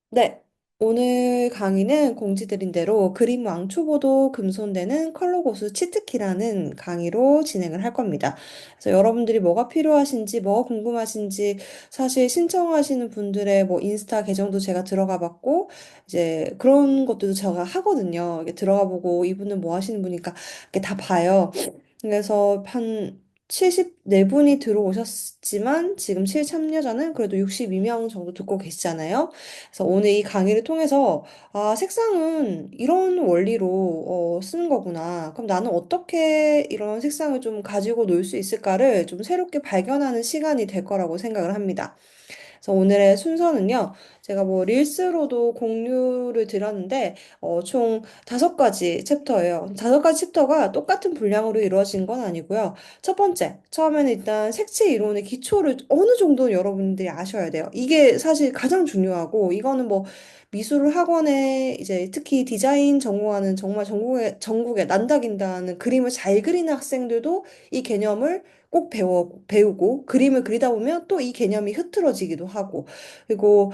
네. 오늘 강의는 공지드린 대로 그림 왕초보도 금손되는 컬러 고수 치트키라는 강의로 진행을 할 겁니다. 그래서 여러분들이 뭐가 필요하신지, 뭐가 궁금하신지 사실 신청하시는 분들의 뭐 인스타 계정도 제가 들어가 봤고, 이제 그런 것들도 제가 하거든요. 이게 들어가 보고 이분은 뭐 하시는 분이니까 이렇게 다 봐요. 그래서 한 74분이 들어오셨지만 지금 실참여자는 그래도 62명 정도 듣고 계시잖아요. 그래서 오늘 이 강의를 통해서 아, 색상은 이런 원리로 쓰는 거구나. 그럼 나는 어떻게 이런 색상을 좀 가지고 놀 수 있을까를 좀 새롭게 발견하는 시간이 될 거라고 생각을 합니다. 그래서 오늘의 순서는요, 제가 뭐 릴스로도 공유를 드렸는데, 총 5가지 챕터예요. 5가지 챕터가 똑같은 분량으로 이루어진 건 아니고요. 첫 번째, 처음에는 일단 색채 이론의 기초를 어느 정도 여러분들이 아셔야 돼요. 이게 사실 가장 중요하고, 이거는 뭐 미술 학원에 이제 특히 디자인 전공하는 정말 전국에 난다긴다는 그림을 잘 그리는 학생들도 이 개념을 꼭 배우고 그림을 그리다 보면 또 이 개념이 흐트러지기도 하고 그리고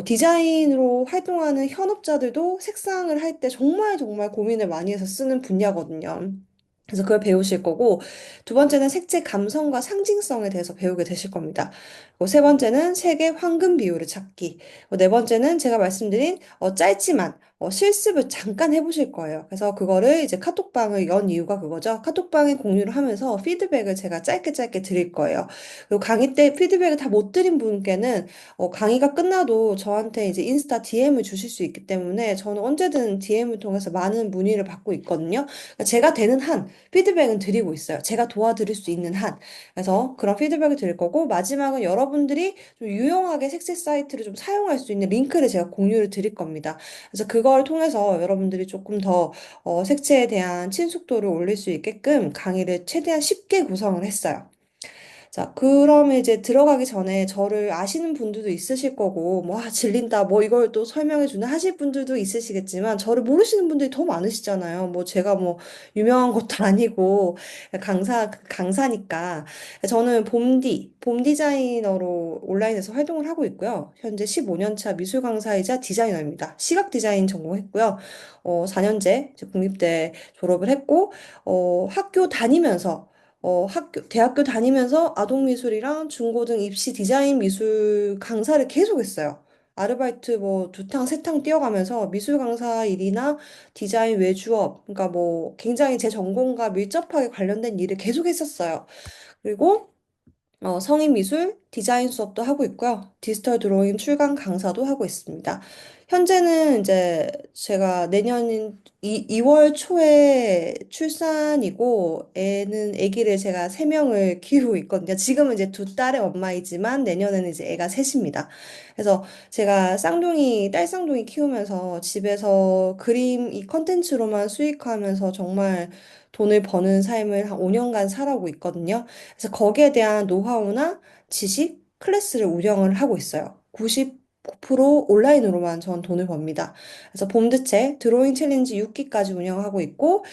디자인으로 활동하는 현업자들도 색상을 할 때 정말 정말 고민을 많이 해서 쓰는 분야거든요. 그래서 그걸 배우실 거고, 두 번째는 색채 감성과 상징성에 대해서 배우게 되실 겁니다. 그리고 세 번째는 색의 황금 비율을 찾기. 그리고 네 번째는 제가 말씀드린 짧지만 실습을 잠깐 해보실 거예요. 그래서 그거를 이제 카톡방을 연 이유가 그거죠. 카톡방에 공유를 하면서 피드백을 제가 짧게 짧게 드릴 거예요. 그리고 강의 때 피드백을 다 못 드린 분께는 강의가 끝나도 저한테 이제 인스타 DM을 주실 수 있기 때문에 저는 언제든 DM을 통해서 많은 문의를 받고 있거든요. 그러니까 제가 되는 한 피드백은 드리고 있어요. 제가 도와드릴 수 있는 한. 그래서 그런 피드백을 드릴 거고 마지막은 여러분들이 좀 유용하게 색칠 사이트를 좀 사용할 수 있는 링크를 제가 공유를 드릴 겁니다. 그래서 그걸 통해서 여러분들이 조금 더 색채에 대한 친숙도를 올릴 수 있게끔 강의를 최대한 쉽게 구성을 했어요. 자, 그러면 이제 들어가기 전에 저를 아시는 분들도 있으실 거고, 뭐, 아, 질린다, 뭐, 이걸 또 설명해 주는 하실 분들도 있으시겠지만, 저를 모르시는 분들이 더 많으시잖아요. 뭐, 제가 뭐, 유명한 것도 아니고, 강사니까. 저는 봄 디자이너로 온라인에서 활동을 하고 있고요. 현재 15년 차 미술 강사이자 디자이너입니다. 시각 디자인 전공했고요. 4년제 국립대 졸업을 했고, 학교 다니면서 대학교 다니면서 아동미술이랑 중고등 입시 디자인 미술 강사를 계속 했어요. 아르바이트 뭐 두 탕, 세 탕 뛰어가면서 미술 강사 일이나 디자인 외주업, 그러니까 뭐 굉장히 제 전공과 밀접하게 관련된 일을 계속 했었어요. 그리고 성인 미술, 디자인 수업도 하고 있고요. 디지털 드로잉 출강 강사도 하고 있습니다. 현재는 이제 제가 내년 2월 초에 출산이고 아기를 제가 3명을 키우고 있거든요. 지금은 이제 두 딸의 엄마이지만 내년에는 이제 애가 셋입니다. 그래서 제가 딸 쌍둥이 키우면서 집에서 그림 이 컨텐츠로만 수익하면서 정말 돈을 버는 삶을 한 5년간 살아오고 있거든요. 그래서 거기에 대한 노하우나 지식, 클래스를 운영을 하고 있어요. 99% 온라인으로만 전 돈을 법니다. 그래서 봄드체 드로잉 챌린지 6기까지 운영하고 있고,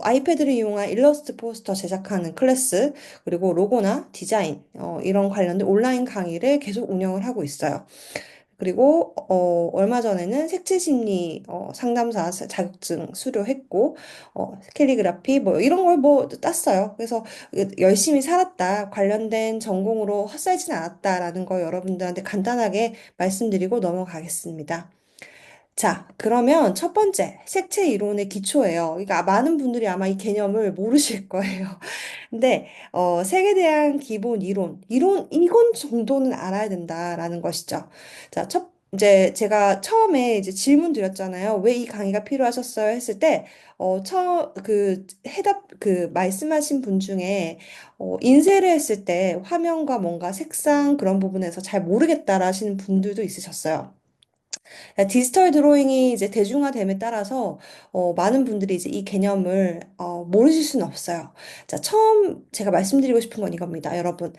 아이패드를 이용한 일러스트 포스터 제작하는 클래스, 그리고 로고나 디자인, 이런 관련된 온라인 강의를 계속 운영을 하고 있어요. 그리고 얼마 전에는 색채심리 상담사 자격증 수료했고 캘리그라피 뭐 이런 걸 뭐 땄어요. 그래서 열심히 살았다. 관련된 전공으로 헛살지는 않았다라는 거 여러분들한테 간단하게 말씀드리고 넘어가겠습니다. 자, 그러면 첫 번째, 색채 이론의 기초예요. 그러니까 많은 분들이 아마 이 개념을 모르실 거예요. 근데 색에 대한 기본 이건 정도는 알아야 된다라는 것이죠. 자, 이제 제가 처음에 이제 질문 드렸잖아요. 왜 이 강의가 필요하셨어요? 했을 때, 말씀하신 분 중에, 인쇄를 했을 때 화면과 뭔가 색상 그런 부분에서 잘 모르겠다라 하시는 분들도 있으셨어요. 디지털 드로잉이 이제 대중화됨에 따라서 많은 분들이 이제 이 개념을 모르실 수는 없어요. 자, 처음 제가 말씀드리고 싶은 건 이겁니다, 여러분.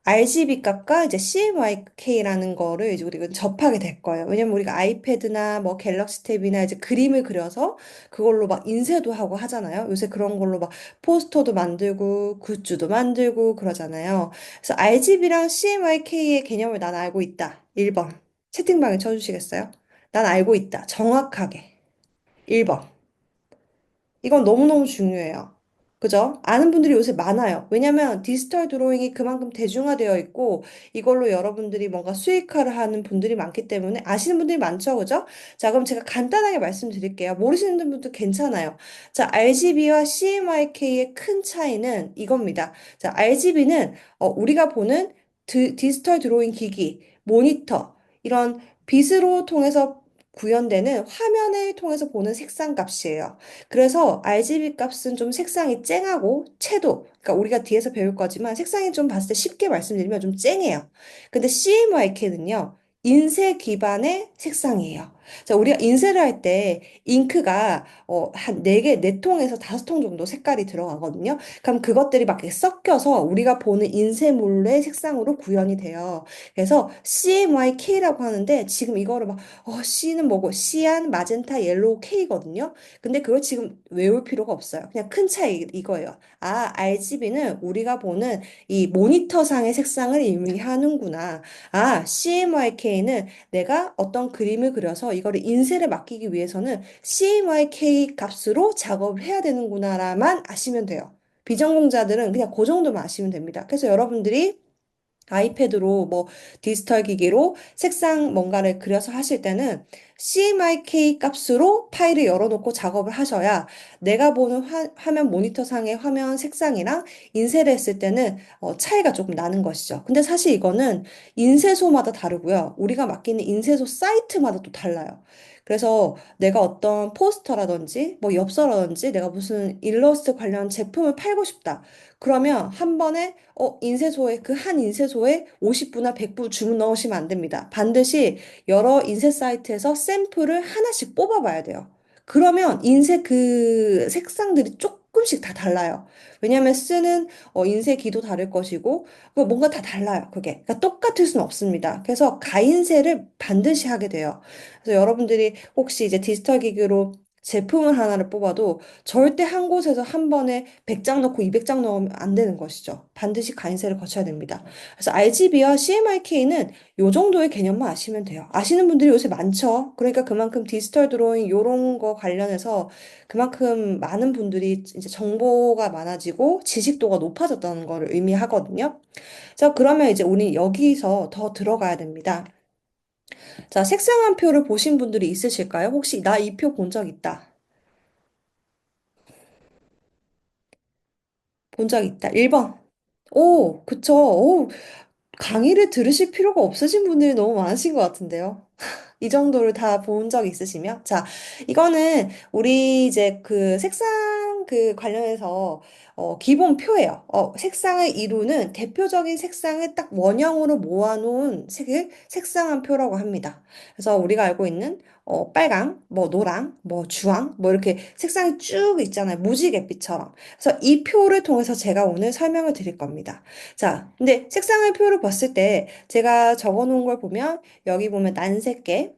RGB 값과 이제 CMYK라는 거를 이제 우리가 접하게 될 거예요. 왜냐면 우리가 아이패드나 뭐 갤럭시 탭이나 이제 그림을 그려서 그걸로 막 인쇄도 하고 하잖아요. 요새 그런 걸로 막 포스터도 만들고 굿즈도 만들고 그러잖아요. 그래서 RGB랑 CMYK의 개념을 난 알고 있다. 1번. 채팅방에 쳐주시겠어요? 난 알고 있다. 정확하게. 1번. 이건 너무너무 중요해요. 그죠? 아는 분들이 요새 많아요. 왜냐면 디지털 드로잉이 그만큼 대중화되어 있고 이걸로 여러분들이 뭔가 수익화를 하는 분들이 많기 때문에 아시는 분들이 많죠. 그죠? 자, 그럼 제가 간단하게 말씀드릴게요. 모르시는 분도 괜찮아요. 자, RGB와 CMYK의 큰 차이는 이겁니다. 자, RGB는 우리가 보는 디지털 드로잉 기기, 모니터, 이런 빛으로 통해서 구현되는 화면을 통해서 보는 색상 값이에요. 그래서 RGB 값은 좀 색상이 쨍하고 채도, 그러니까 우리가 뒤에서 배울 거지만 색상이 좀 봤을 때 쉽게 말씀드리면 좀 쨍해요. 근데 CMYK는요, 인쇄 기반의 색상이에요. 자, 우리가 인쇄를 할 때 잉크가 한 4개, 4통에서 5통 정도 색깔이 들어가거든요. 그럼 그것들이 막 이렇게 섞여서 우리가 보는 인쇄물의 색상으로 구현이 돼요. 그래서 CMYK라고 하는데 지금 이거를 막 C는 뭐고 시안, 마젠타, 옐로우, K거든요. 근데 그걸 지금 외울 필요가 없어요. 그냥 큰 차이 이거예요. 아, RGB는 우리가 보는 이 모니터상의 색상을 의미하는구나. 아, CMYK는 내가 어떤 그림을 그려서 이거를 인쇄를 맡기기 위해서는 CMYK 값으로 작업을 해야 되는구나라만 아시면 돼요. 비전공자들은 그냥 그 정도만 아시면 됩니다. 그래서 여러분들이 아이패드로 뭐 디지털 기기로 색상 뭔가를 그려서 하실 때는 CMYK 값으로 파일을 열어놓고 작업을 하셔야 내가 보는 화면 모니터상의 화면 색상이랑 인쇄를 했을 때는 차이가 조금 나는 것이죠. 근데 사실 이거는 인쇄소마다 다르고요. 우리가 맡기는 인쇄소 사이트마다 또 달라요. 그래서 내가 어떤 포스터라든지 뭐 엽서라든지 내가 무슨 일러스트 관련 제품을 팔고 싶다. 그러면 한 번에 인쇄소에, 그 한 인쇄소에 50부나 100부 주문 넣으시면 안 됩니다. 반드시 여러 인쇄 사이트에서 샘플을 하나씩 뽑아봐야 돼요. 그러면 인쇄 그 색상들이 조금씩 다 달라요. 왜냐하면 쓰는 인쇄기도 다를 것이고, 뭔가 다 달라요, 그게. 그러니까 똑같을 수는 없습니다. 그래서 가인쇄를 반드시 하게 돼요. 그래서 여러분들이 혹시 이제 디지털 기기로 제품을 하나를 뽑아도 절대 한 곳에서 한 번에 100장 넣고 200장 넣으면 안 되는 것이죠. 반드시 가인세를 거쳐야 됩니다. 그래서 RGB와 CMYK는 요 정도의 개념만 아시면 돼요. 아시는 분들이 요새 많죠. 그러니까 그만큼 디지털 드로잉 요런 거 관련해서 그만큼 많은 분들이 이제 정보가 많아지고 지식도가 높아졌다는 거를 의미하거든요. 자, 그러면 이제 우리 여기서 더 들어가야 됩니다. 자, 색상한 표를 보신 분들이 있으실까요? 혹시 나 이 표 본 적 있다. 본 적 있다. 1번. 오, 그쵸. 오, 강의를 들으실 필요가 없으신 분들이 너무 많으신 것 같은데요. 이 정도를 다 본 적 있으시면? 자, 이거는 우리 이제 그 색상 그 관련해서 기본 표예요. 색상을 이루는 대표적인 색상을 딱 원형으로 모아놓은 색을 색상한 표라고 합니다. 그래서 우리가 알고 있는 빨강, 뭐 노랑, 뭐 주황, 뭐 이렇게 색상이 쭉 있잖아요. 무지갯빛처럼. 그래서 이 표를 통해서 제가 오늘 설명을 드릴 겁니다. 자, 근데 색상의 표를 봤을 때 제가 적어 놓은 걸 보면 여기 보면 난색계,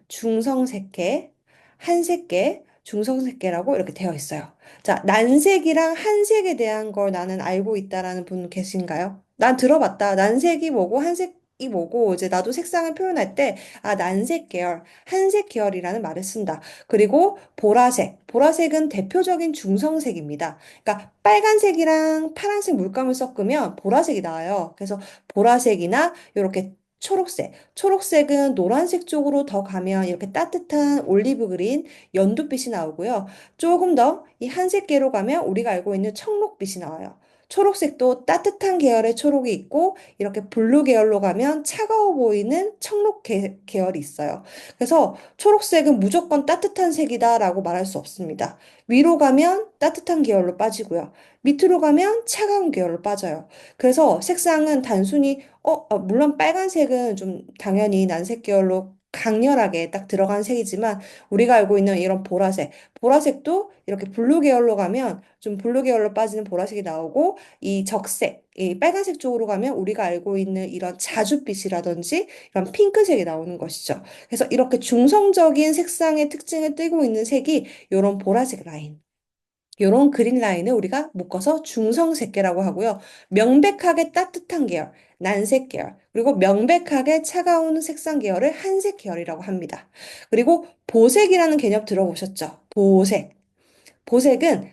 중성색계, 한색계, 중성색계라고 이렇게 되어 있어요. 자, 난색이랑 한색에 대한 걸 나는 알고 있다라는 분 계신가요? 난 들어봤다. 난색이 뭐고 한색이 뭐고 이제 나도 색상을 표현할 때 아, 난색 계열, 한색 계열이라는 말을 쓴다. 그리고 보라색. 보라색은 대표적인 중성색입니다. 그러니까 빨간색이랑 파란색 물감을 섞으면 보라색이 나와요. 그래서 보라색이나 이렇게 초록색. 초록색은 노란색 쪽으로 더 가면 이렇게 따뜻한 올리브 그린, 연두빛이 나오고요. 조금 더 이 한색계로 가면 우리가 알고 있는 청록빛이 나와요. 초록색도 따뜻한 계열의 초록이 있고 이렇게 블루 계열로 가면 차가워 보이는 청록 계열이 있어요. 그래서 초록색은 무조건 따뜻한 색이다라고 말할 수 없습니다. 위로 가면 따뜻한 계열로 빠지고요. 밑으로 가면 차가운 계열로 빠져요. 그래서 색상은 단순히 물론 빨간색은 좀 당연히 난색 계열로 강렬하게 딱 들어간 색이지만 우리가 알고 있는 이런 보라색, 보라색도 이렇게 블루 계열로 가면 좀 블루 계열로 빠지는 보라색이 나오고 이 적색, 이 빨간색 쪽으로 가면 우리가 알고 있는 이런 자줏빛이라든지 이런 핑크색이 나오는 것이죠. 그래서 이렇게 중성적인 색상의 특징을 띠고 있는 색이 이런 보라색 라인. 요런 그린 라인을 우리가 묶어서 중성색계라고 하고요. 명백하게 따뜻한 계열, 난색 계열, 그리고 명백하게 차가운 색상 계열을 한색 계열이라고 합니다. 그리고 보색이라는 개념 들어보셨죠? 보색. 보색은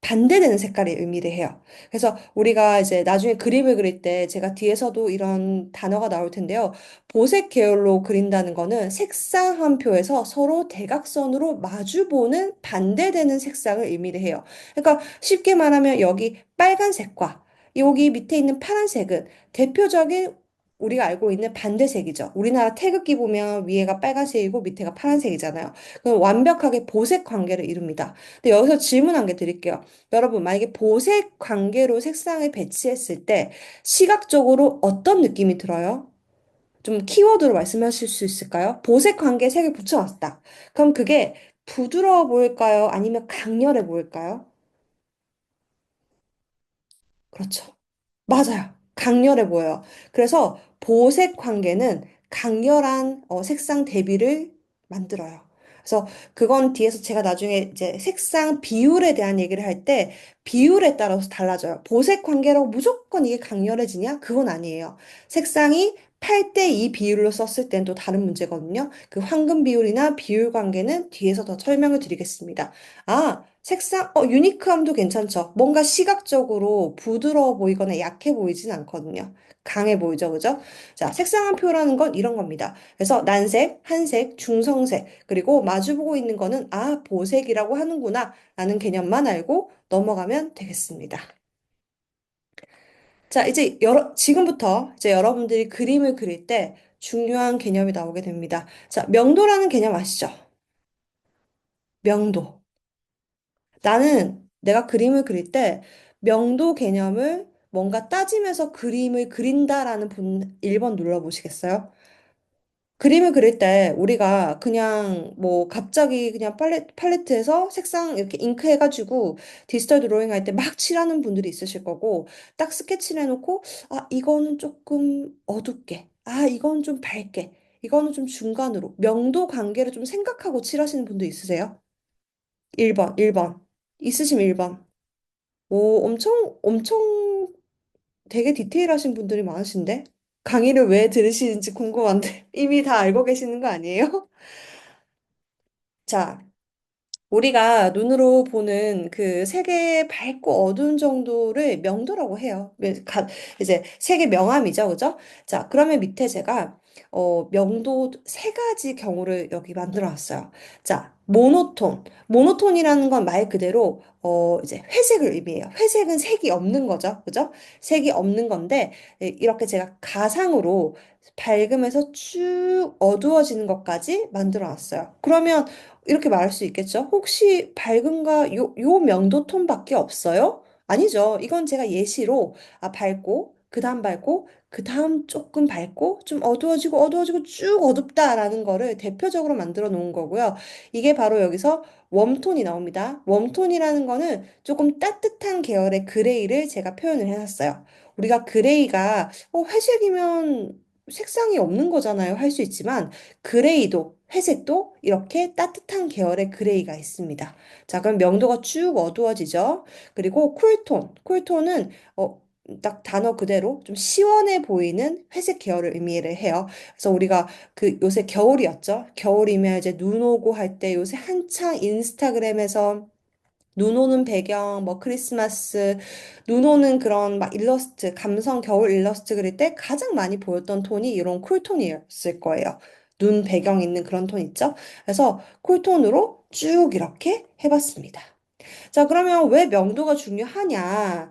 반대되는 색깔의 의미를 해요. 그래서 우리가 이제 나중에 그림을 그릴 때 제가 뒤에서도 이런 단어가 나올 텐데요. 보색 계열로 그린다는 거는 색상함표에서 서로 대각선으로 마주보는 반대되는 색상을 의미를 해요. 그러니까 쉽게 말하면 여기 빨간색과 여기 밑에 있는 파란색은 대표적인 우리가 알고 있는 반대색이죠. 우리나라 태극기 보면 위에가 빨간색이고 밑에가 파란색이잖아요. 그럼 완벽하게 보색 관계를 이룹니다. 근데 여기서 질문 한 개 드릴게요. 여러분, 만약에 보색 관계로 색상을 배치했을 때 시각적으로 어떤 느낌이 들어요? 좀 키워드로 말씀하실 수 있을까요? 보색 관계에 색을 붙여놨다. 그럼 그게 부드러워 보일까요? 아니면 강렬해 보일까요? 그렇죠. 맞아요. 강렬해 보여요. 그래서 보색 관계는 강렬한 색상 대비를 만들어요. 그래서 그건 뒤에서 제가 나중에 이제 색상 비율에 대한 얘기를 할 때 비율에 따라서 달라져요. 보색 관계라고 무조건 이게 강렬해지냐? 그건 아니에요. 색상이 8대 2 비율로 썼을 땐 또 다른 문제거든요. 그 황금 비율이나 비율 관계는 뒤에서 더 설명을 드리겠습니다. 아, 색상, 유니크함도 괜찮죠. 뭔가 시각적으로 부드러워 보이거나 약해 보이진 않거든요. 강해 보이죠, 그죠? 자, 색상한표라는 건 이런 겁니다. 그래서 난색, 한색, 중성색, 그리고 마주보고 있는 거는, 아, 보색이라고 하는구나, 라는 개념만 알고 넘어가면 되겠습니다. 자, 이제 지금부터 이제 여러분들이 그림을 그릴 때 중요한 개념이 나오게 됩니다. 자, 명도라는 개념 아시죠? 명도. 나는 내가 그림을 그릴 때 명도 개념을 뭔가 따지면서 그림을 그린다라는 1번 눌러보시겠어요? 그림을 그릴 때 우리가 그냥 뭐 갑자기 그냥 팔레트에서 색상 이렇게 잉크 해가지고 디지털 드로잉 할 때 막 칠하는 분들이 있으실 거고 딱 스케치를 해놓고 아, 이거는 조금 어둡게 아, 이건 좀 밝게 이거는 좀 중간으로 명도 관계를 좀 생각하고 칠하시는 분도 있으세요? 1번, 1번. 있으시면 1번. 오, 엄청 되게 디테일하신 분들이 많으신데? 강의를 왜 들으시는지 궁금한데. 이미 다 알고 계시는 거 아니에요? 자, 우리가 눈으로 보는 그 색의 밝고 어두운 정도를 명도라고 해요. 이제 색의 명암이죠, 그죠? 자, 그러면 밑에 제가 명도 세 가지 경우를 여기 만들어 놨어요. 자, 모노톤. 모노톤이라는 건 말 그대로 이제 회색을 의미해요. 회색은 색이 없는 거죠, 그죠? 색이 없는 건데 이렇게 제가 가상으로 밝음에서 쭉 어두워지는 것까지 만들어 놨어요. 그러면 이렇게 말할 수 있겠죠? 혹시 밝음과 요 명도 톤밖에 없어요? 아니죠. 이건 제가 예시로 밝고 그 다음 밝고 그 다음 조금 밝고 좀 어두워지고 어두워지고 쭉 어둡다라는 거를 대표적으로 만들어 놓은 거고요. 이게 바로 여기서 웜톤이 나옵니다. 웜톤이라는 거는 조금 따뜻한 계열의 그레이를 제가 표현을 해놨어요. 우리가 그레이가 회색이면 색상이 없는 거잖아요. 할 수 있지만 그레이도, 회색도 이렇게 따뜻한 계열의 그레이가 있습니다. 자, 그럼 명도가 쭉 어두워지죠. 그리고 쿨톤. 쿨톤은, 딱 단어 그대로 좀 시원해 보이는 회색 계열을 의미를 해요. 그래서 우리가 그 요새 겨울이었죠. 겨울이면 이제 눈 오고 할 때 요새 한창 인스타그램에서 눈 오는 배경, 뭐 크리스마스, 눈 오는 그런 막 일러스트, 감성 겨울 일러스트 그릴 때 가장 많이 보였던 톤이 이런 쿨톤이었을 거예요. 눈 배경 있는 그런 톤 있죠? 그래서 쿨톤으로 쭉 이렇게 해봤습니다. 자, 그러면 왜 명도가 중요하냐?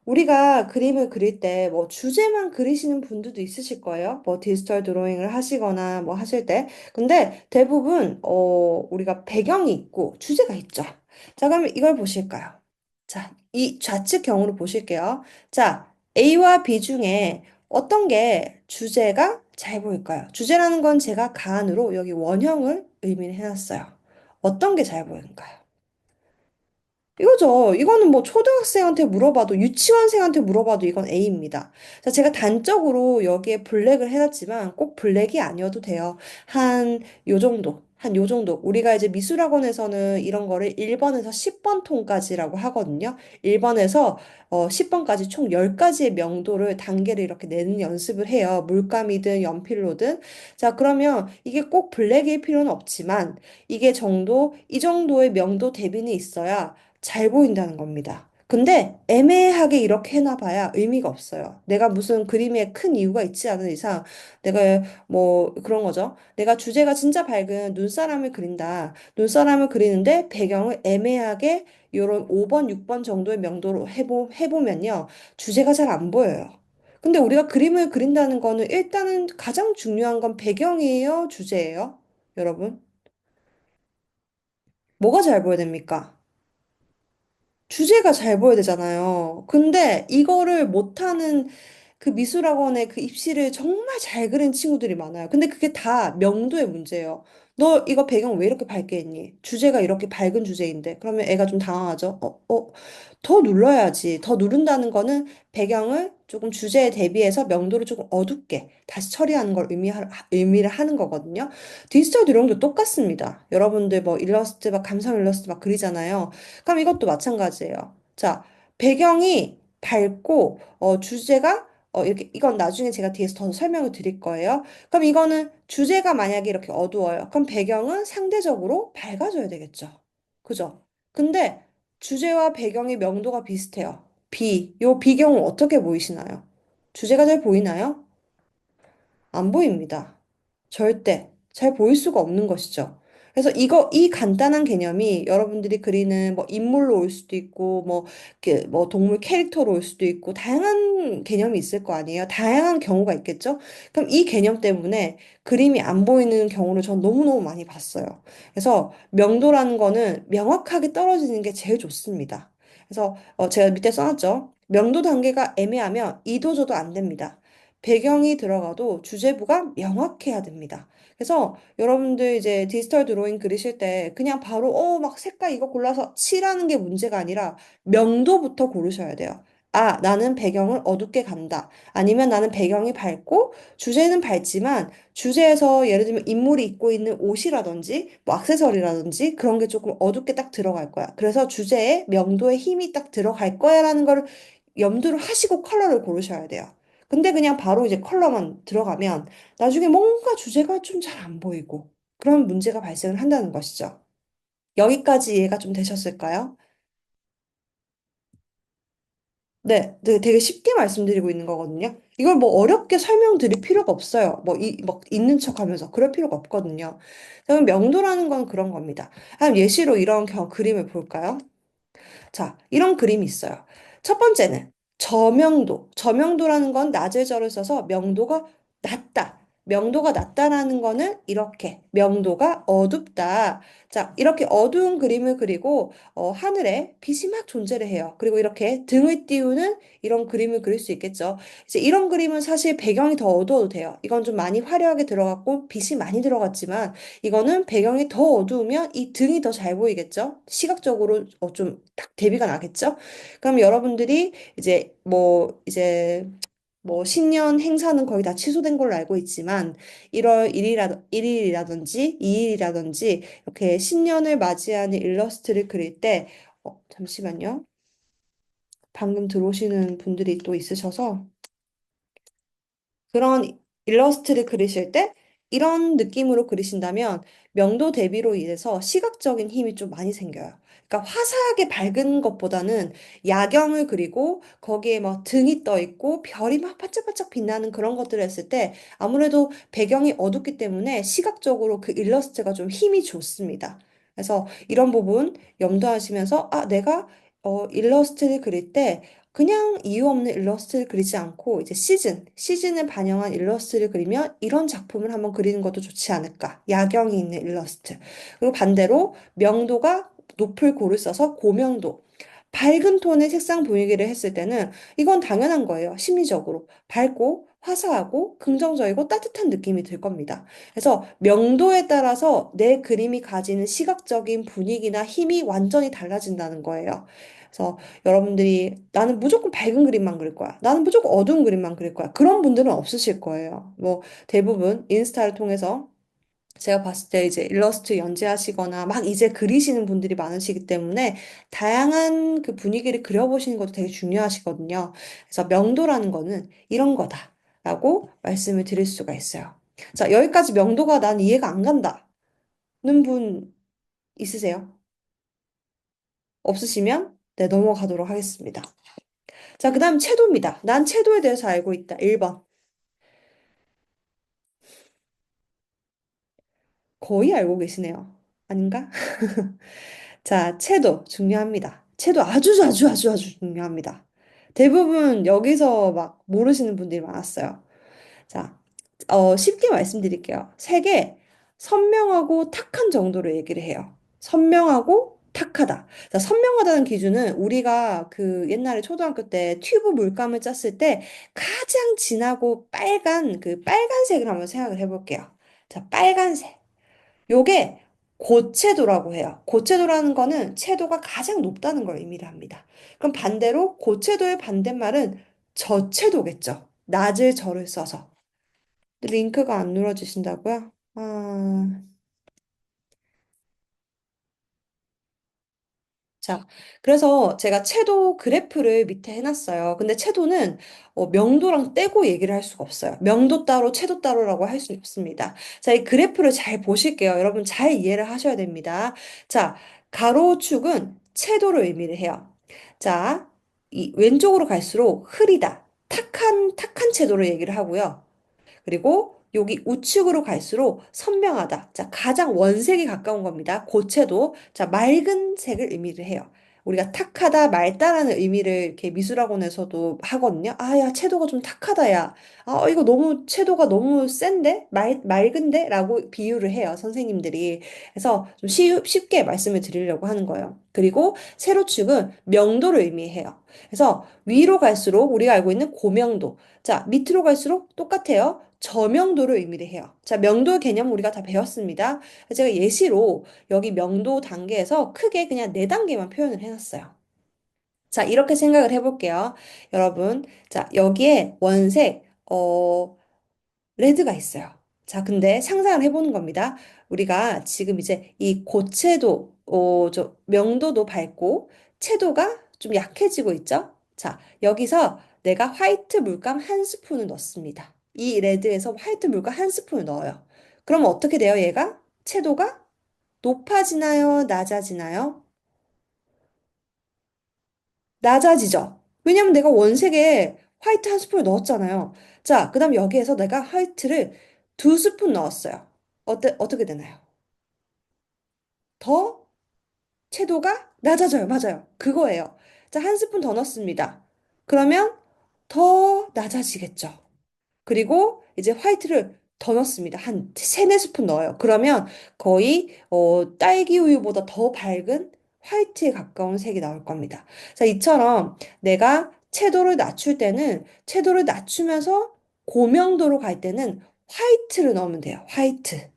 우리가 그림을 그릴 때 뭐 주제만 그리시는 분들도 있으실 거예요. 뭐 디지털 드로잉을 하시거나 뭐 하실 때. 근데 대부분 우리가 배경이 있고 주제가 있죠. 자, 그럼 이걸 보실까요? 자, 이 좌측 경우를 보실게요. 자, A와 B 중에 어떤 게 주제가 잘 보일까요? 주제라는 건 제가 가안으로 여기 원형을 의미를 해놨어요. 어떤 게 잘 보일까요? 이거죠. 이거는 뭐 초등학생한테 물어봐도, 유치원생한테 물어봐도 이건 A입니다. 자, 제가 단적으로 여기에 블랙을 해놨지만 꼭 블랙이 아니어도 돼요. 한 요 정도. 한 요 정도. 우리가 이제 미술학원에서는 이런 거를 1번에서 10번 통까지라고 하거든요. 1번에서 10번까지 총 10가지의 명도를 단계를 이렇게 내는 연습을 해요. 물감이든 연필로든. 자, 그러면 이게 꼭 블랙일 필요는 없지만 이게 이 정도의 명도 대비는 있어야 잘 보인다는 겁니다. 근데 애매하게 이렇게 해놔봐야 의미가 없어요. 내가 무슨 그림에 큰 이유가 있지 않은 이상 내가 뭐 그런 거죠. 내가 주제가 진짜 밝은 눈사람을 그린다. 눈사람을 그리는데 배경을 애매하게 요런 5번, 6번 정도의 명도로 해보면요. 주제가 잘 안 보여요. 근데 우리가 그림을 그린다는 거는 일단은 가장 중요한 건 배경이에요, 주제예요? 여러분? 뭐가 잘 보여야 됩니까? 주제가 잘 보여야 되잖아요. 근데 이거를 못하는 그 미술학원의 그 입시를 정말 잘 그린 친구들이 많아요. 근데 그게 다 명도의 문제예요. 너 이거 배경 왜 이렇게 밝게 했니? 주제가 이렇게 밝은 주제인데. 그러면 애가 좀 당황하죠. 더 눌러야지. 더 누른다는 거는 배경을 조금 주제에 대비해서 명도를 조금 어둡게 다시 처리하는 걸 의미를 하는 거거든요. 디지털 드로잉도 똑같습니다. 여러분들 뭐 일러스트 막 감성 일러스트 막 그리잖아요. 그럼 이것도 마찬가지예요. 자, 배경이 밝고 주제가 이렇게 이건 나중에 제가 뒤에서 더 설명을 드릴 거예요. 그럼 이거는 주제가 만약에 이렇게 어두워요. 그럼 배경은 상대적으로 밝아져야 되겠죠. 그죠? 근데 주제와 배경의 명도가 비슷해요. 요 비경을 어떻게 보이시나요? 주제가 잘 보이나요? 안 보입니다. 절대 잘 보일 수가 없는 것이죠. 그래서 이 간단한 개념이 여러분들이 그리는 뭐 인물로 올 수도 있고, 뭐 동물 캐릭터로 올 수도 있고, 다양한 개념이 있을 거 아니에요? 다양한 경우가 있겠죠? 그럼 이 개념 때문에 그림이 안 보이는 경우를 전 너무너무 많이 봤어요. 그래서 명도라는 거는 명확하게 떨어지는 게 제일 좋습니다. 그래서 제가 밑에 써놨죠? 명도 단계가 애매하면 이도저도 안 됩니다. 배경이 들어가도 주제부가 명확해야 됩니다. 그래서 여러분들 이제 디지털 드로잉 그리실 때 그냥 바로 막 색깔 이거 골라서 칠하는 게 문제가 아니라 명도부터 고르셔야 돼요. 아, 나는 배경을 어둡게 간다. 아니면 나는 배경이 밝고 주제는 밝지만 주제에서 예를 들면 인물이 입고 있는 옷이라든지 뭐 액세서리라든지 그런 게 조금 어둡게 딱 들어갈 거야. 그래서 주제에 명도에 힘이 딱 들어갈 거야라는 걸 염두를 하시고 컬러를 고르셔야 돼요. 근데 그냥 바로 이제 컬러만 들어가면 나중에 뭔가 주제가 좀 잘 안 보이고 그런 문제가 발생을 한다는 것이죠. 여기까지 이해가 좀 되셨을까요? 네, 되게 쉽게 말씀드리고 있는 거거든요. 이걸 뭐 어렵게 설명드릴 필요가 없어요. 막 있는 척 하면서 그럴 필요가 없거든요. 그럼 명도라는 건 그런 겁니다. 그럼 예시로 이런 그림을 볼까요? 자, 이런 그림이 있어요. 첫 번째는 저명도. 저명도라는 건 낮을 절을 써서 명도가 낮다. 명도가 낮다라는 거는 이렇게 명도가 어둡다. 자, 이렇게 어두운 그림을 그리고 하늘에 빛이 막 존재를 해요. 그리고 이렇게 등을 띄우는 이런 그림을 그릴 수 있겠죠. 이제 이런 그림은 사실 배경이 더 어두워도 돼요. 이건 좀 많이 화려하게 들어갔고 빛이 많이 들어갔지만 이거는 배경이 더 어두우면 이 등이 더 잘 보이겠죠? 시각적으로 좀 딱 대비가 나겠죠? 그럼 여러분들이 이제 뭐 신년 행사는 거의 다 취소된 걸로 알고 있지만 1월 1일이라든지 2일이라든지 이렇게 신년을 맞이하는 일러스트를 그릴 때 잠시만요. 방금 들어오시는 분들이 또 있으셔서 그런 일러스트를 그리실 때 이런 느낌으로 그리신다면 명도 대비로 인해서 시각적인 힘이 좀 많이 생겨요. 그러니까 화사하게 밝은 것보다는 야경을 그리고 거기에 막 등이 떠 있고 별이 막 반짝반짝 빛나는 그런 것들을 했을 때 아무래도 배경이 어둡기 때문에 시각적으로 그 일러스트가 좀 힘이 좋습니다. 그래서 이런 부분 염두하시면서 내가 일러스트를 그릴 때 그냥 이유 없는 일러스트를 그리지 않고 이제 시즌을 반영한 일러스트를 그리면 이런 작품을 한번 그리는 것도 좋지 않을까. 야경이 있는 일러스트. 그리고 반대로 명도가 높을 고를 써서 고명도. 밝은 톤의 색상 분위기를 했을 때는 이건 당연한 거예요. 심리적으로. 밝고 화사하고 긍정적이고 따뜻한 느낌이 들 겁니다. 그래서 명도에 따라서 내 그림이 가지는 시각적인 분위기나 힘이 완전히 달라진다는 거예요. 그래서 여러분들이 나는 무조건 밝은 그림만 그릴 거야. 나는 무조건 어두운 그림만 그릴 거야. 그런 분들은 없으실 거예요. 뭐 대부분 인스타를 통해서 제가 봤을 때 이제 일러스트 연재하시거나 막 이제 그리시는 분들이 많으시기 때문에 다양한 그 분위기를 그려보시는 것도 되게 중요하시거든요. 그래서 명도라는 거는 이런 거다라고 말씀을 드릴 수가 있어요. 자, 여기까지 명도가 난 이해가 안 간다는 분 있으세요? 없으시면 네, 넘어가도록 하겠습니다. 자, 그 다음 채도입니다. 난 채도에 대해서 알고 있다. 1번. 거의 알고 계시네요. 아닌가? 자, 채도 중요합니다. 채도 아주 아주 아주 아주 중요합니다. 대부분 여기서 막 모르시는 분들이 많았어요. 자, 쉽게 말씀드릴게요. 색의 선명하고 탁한 정도로 얘기를 해요. 선명하고 탁하다. 자, 선명하다는 기준은 우리가 그 옛날에 초등학교 때 튜브 물감을 짰을 때 가장 진하고 빨간 그 빨간색을 한번 생각을 해볼게요. 자, 빨간색. 요게 고채도라고 해요. 고채도라는 거는 채도가 가장 높다는 걸 의미를 합니다. 그럼 반대로 고채도의 반대말은 저채도겠죠. 낮을 저를 써서. 링크가 안 눌러지신다고요? 아, 자, 그래서 제가 채도 그래프를 밑에 해놨어요. 근데 채도는 명도랑 떼고 얘기를 할 수가 없어요. 명도 따로, 채도 따로라고 할 수 없습니다. 자, 이 그래프를 잘 보실게요. 여러분 잘 이해를 하셔야 됩니다. 자, 가로축은 채도를 의미를 해요. 자, 이 왼쪽으로 갈수록 흐리다, 탁한 채도를 얘기를 하고요. 그리고 여기 우측으로 갈수록 선명하다. 자, 가장 원색이 가까운 겁니다. 고채도. 자, 맑은 색을 의미를 해요. 우리가 탁하다, 맑다라는 의미를 이렇게 미술학원에서도 하거든요. 아, 야, 채도가 좀 탁하다, 야. 아, 이거 너무, 채도가 너무 센데? 맑은데? 라고 비유를 해요, 선생님들이. 그래서 좀 쉽게 말씀을 드리려고 하는 거예요. 그리고 세로축은 명도를 의미해요. 그래서 위로 갈수록 우리가 알고 있는 고명도. 자, 밑으로 갈수록 똑같아요. 저명도를 의미를 해요. 자, 명도의 개념 우리가 다 배웠습니다. 제가 예시로 여기 명도 단계에서 크게 그냥 네 단계만 표현을 해놨어요. 자, 이렇게 생각을 해볼게요. 여러분, 자, 여기에 원색, 레드가 있어요. 자, 근데 상상을 해보는 겁니다. 우리가 지금 이제 이 고채도, 명도도 밝고, 채도가 좀 약해지고 있죠? 자, 여기서 내가 화이트 물감 한 스푼을 넣습니다. 이 레드에서 화이트 물감 한 스푼을 넣어요. 그럼 어떻게 돼요, 얘가? 채도가 높아지나요? 낮아지나요? 낮아지죠. 왜냐면 내가 원색에 화이트 한 스푼을 넣었잖아요. 자, 그다음 여기에서 내가 화이트를 두 스푼 넣었어요. 어떻게 되나요? 더 채도가 낮아져요. 맞아요. 그거예요. 자, 한 스푼 더 넣습니다. 그러면 더 낮아지겠죠. 그리고 이제 화이트를 더 넣습니다. 한 세네 스푼 넣어요. 그러면 거의 딸기 우유보다 더 밝은 화이트에 가까운 색이 나올 겁니다. 자, 이처럼 내가 채도를 낮출 때는 채도를 낮추면서 고명도로 갈 때는 화이트를 넣으면 돼요. 화이트.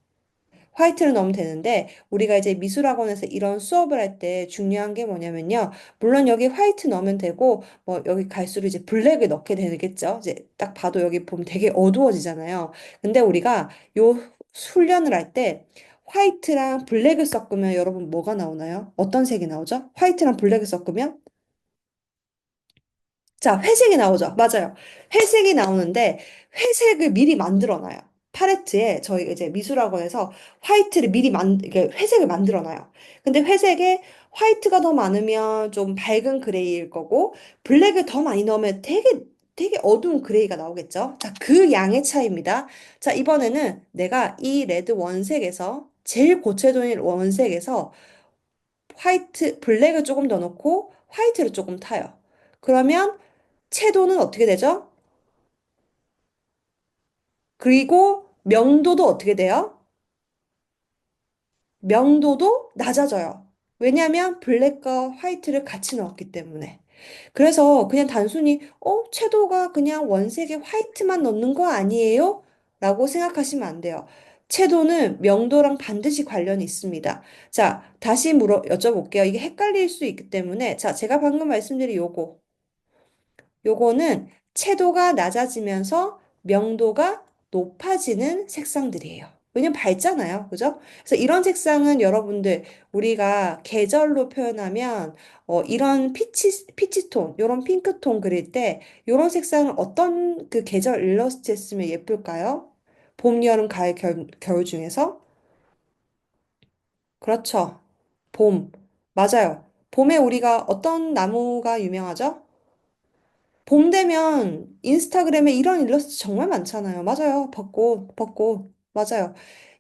화이트를 넣으면 되는데 우리가 이제 미술학원에서 이런 수업을 할 때 중요한 게 뭐냐면요. 물론 여기 화이트 넣으면 되고 뭐 여기 갈수록 이제 블랙을 넣게 되겠죠. 이제 딱 봐도 여기 보면 되게 어두워지잖아요. 근데 우리가 요 훈련을 할 때 화이트랑 블랙을 섞으면 여러분 뭐가 나오나요? 어떤 색이 나오죠? 화이트랑 블랙을 섞으면 자, 회색이 나오죠. 맞아요. 회색이 나오는데 회색을 미리 만들어 놔요. 팔레트에 저희 이제 미술학원에서 화이트를 미리 이게 회색을 만들어 놔요. 근데 회색에 화이트가 더 많으면 좀 밝은 그레이일 거고 블랙을 더 많이 넣으면 되게 어두운 그레이가 나오겠죠. 자, 그 양의 차이입니다. 자, 이번에는 내가 이 레드 원색에서 제일 고채도인 원색에서 블랙을 조금 더 넣고 화이트를 조금 타요. 그러면 채도는 어떻게 되죠? 그리고 명도도 어떻게 돼요? 명도도 낮아져요. 왜냐하면 블랙과 화이트를 같이 넣었기 때문에. 그래서 그냥 단순히, 채도가 그냥 원색의 화이트만 넣는 거 아니에요? 라고 생각하시면 안 돼요. 채도는 명도랑 반드시 관련이 있습니다. 자, 다시 여쭤볼게요. 이게 헷갈릴 수 있기 때문에. 자, 제가 방금 말씀드린 요거는 채도가 낮아지면서 명도가 높아지는 색상들이에요. 왜냐면 밝잖아요. 그죠? 그래서 이런 색상은 여러분들 우리가 계절로 표현하면 이런 피치톤, 이런 핑크톤 그릴 때 이런 색상을 어떤 그 계절 일러스트에 쓰면 예쁠까요? 봄, 여름, 가을, 겨울 중에서? 그렇죠. 봄. 맞아요. 봄에 우리가 어떤 나무가 유명하죠? 봄 되면 인스타그램에 이런 일러스트 정말 많잖아요. 맞아요. 벚꽃, 벚꽃. 맞아요.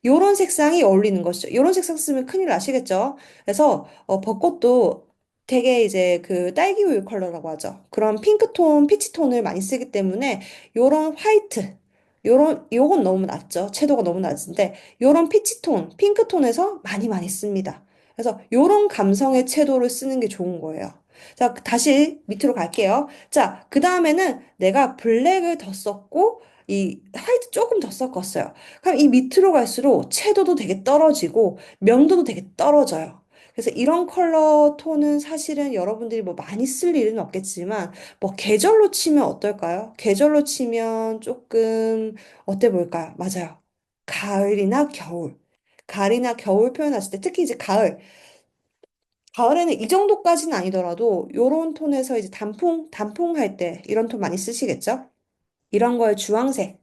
요런 색상이 어울리는 것이죠. 요런 색상 쓰면 큰일 나시겠죠? 그래서 벚꽃도 되게 이제 그 딸기 우유 컬러라고 하죠. 그런 핑크톤, 피치톤을 많이 쓰기 때문에 요런 화이트, 요건 너무 낮죠. 채도가 너무 낮은데 요런 피치톤, 핑크톤에서 많이 많이 씁니다. 그래서 요런 감성의 채도를 쓰는 게 좋은 거예요. 자, 다시 밑으로 갈게요. 자, 그 다음에는 내가 블랙을 더 썼고, 이 화이트 조금 더 섞었어요. 그럼 이 밑으로 갈수록 채도도 되게 떨어지고, 명도도 되게 떨어져요. 그래서 이런 컬러 톤은 사실은 여러분들이 뭐 많이 쓸 일은 없겠지만, 뭐 계절로 치면 어떨까요? 계절로 치면 조금, 어때 보일까요? 맞아요. 가을이나 겨울. 가을이나 겨울 표현하실 때, 특히 이제 가을에는 이 정도까지는 아니더라도 요런 톤에서 이제 단풍 할 때 이런 톤 많이 쓰시겠죠? 이런 거에 주황색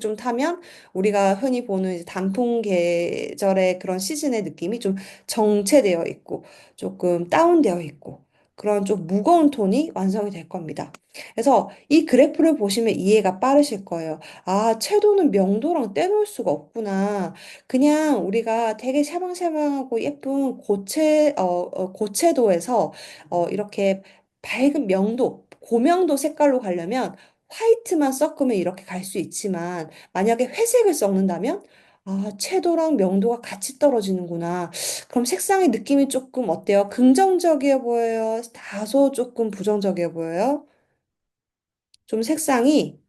좀 타면 우리가 흔히 보는 이제 단풍 계절의 그런 시즌의 느낌이 좀 정체되어 있고 조금 다운되어 있고 그런 좀 무거운 톤이 완성이 될 겁니다. 그래서 이 그래프를 보시면 이해가 빠르실 거예요. 아, 채도는 명도랑 떼놓을 수가 없구나. 그냥 우리가 되게 샤방샤방하고 예쁜 고채도에서 이렇게 밝은 명도, 고명도 색깔로 가려면 화이트만 섞으면 이렇게 갈 수 있지만 만약에 회색을 섞는다면 아, 채도랑 명도가 같이 떨어지는구나. 그럼 색상의 느낌이 조금 어때요? 긍정적이어 보여요? 다소 조금 부정적이어 보여요? 좀 색상이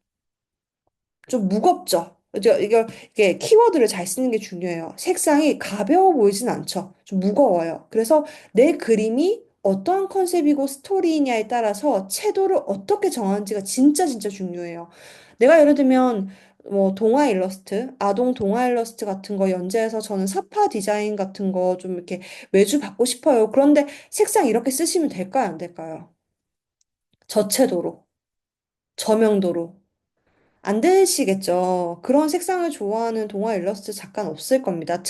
좀 무겁죠. 이게 키워드를 잘 쓰는 게 중요해요. 색상이 가벼워 보이진 않죠. 좀 무거워요. 그래서 내 그림이 어떠한 컨셉이고 스토리냐에 따라서 채도를 어떻게 정하는지가 진짜 진짜 중요해요. 내가 예를 들면 뭐 동화 일러스트, 아동 동화 일러스트 같은 거 연재해서 저는 사파 디자인 같은 거 좀 이렇게 외주 받고 싶어요. 그런데 색상 이렇게 쓰시면 될까요? 안 될까요? 저채도로, 저명도로. 안 되시겠죠. 그런 색상을 좋아하는 동화 일러스트 작가는 없을 겁니다.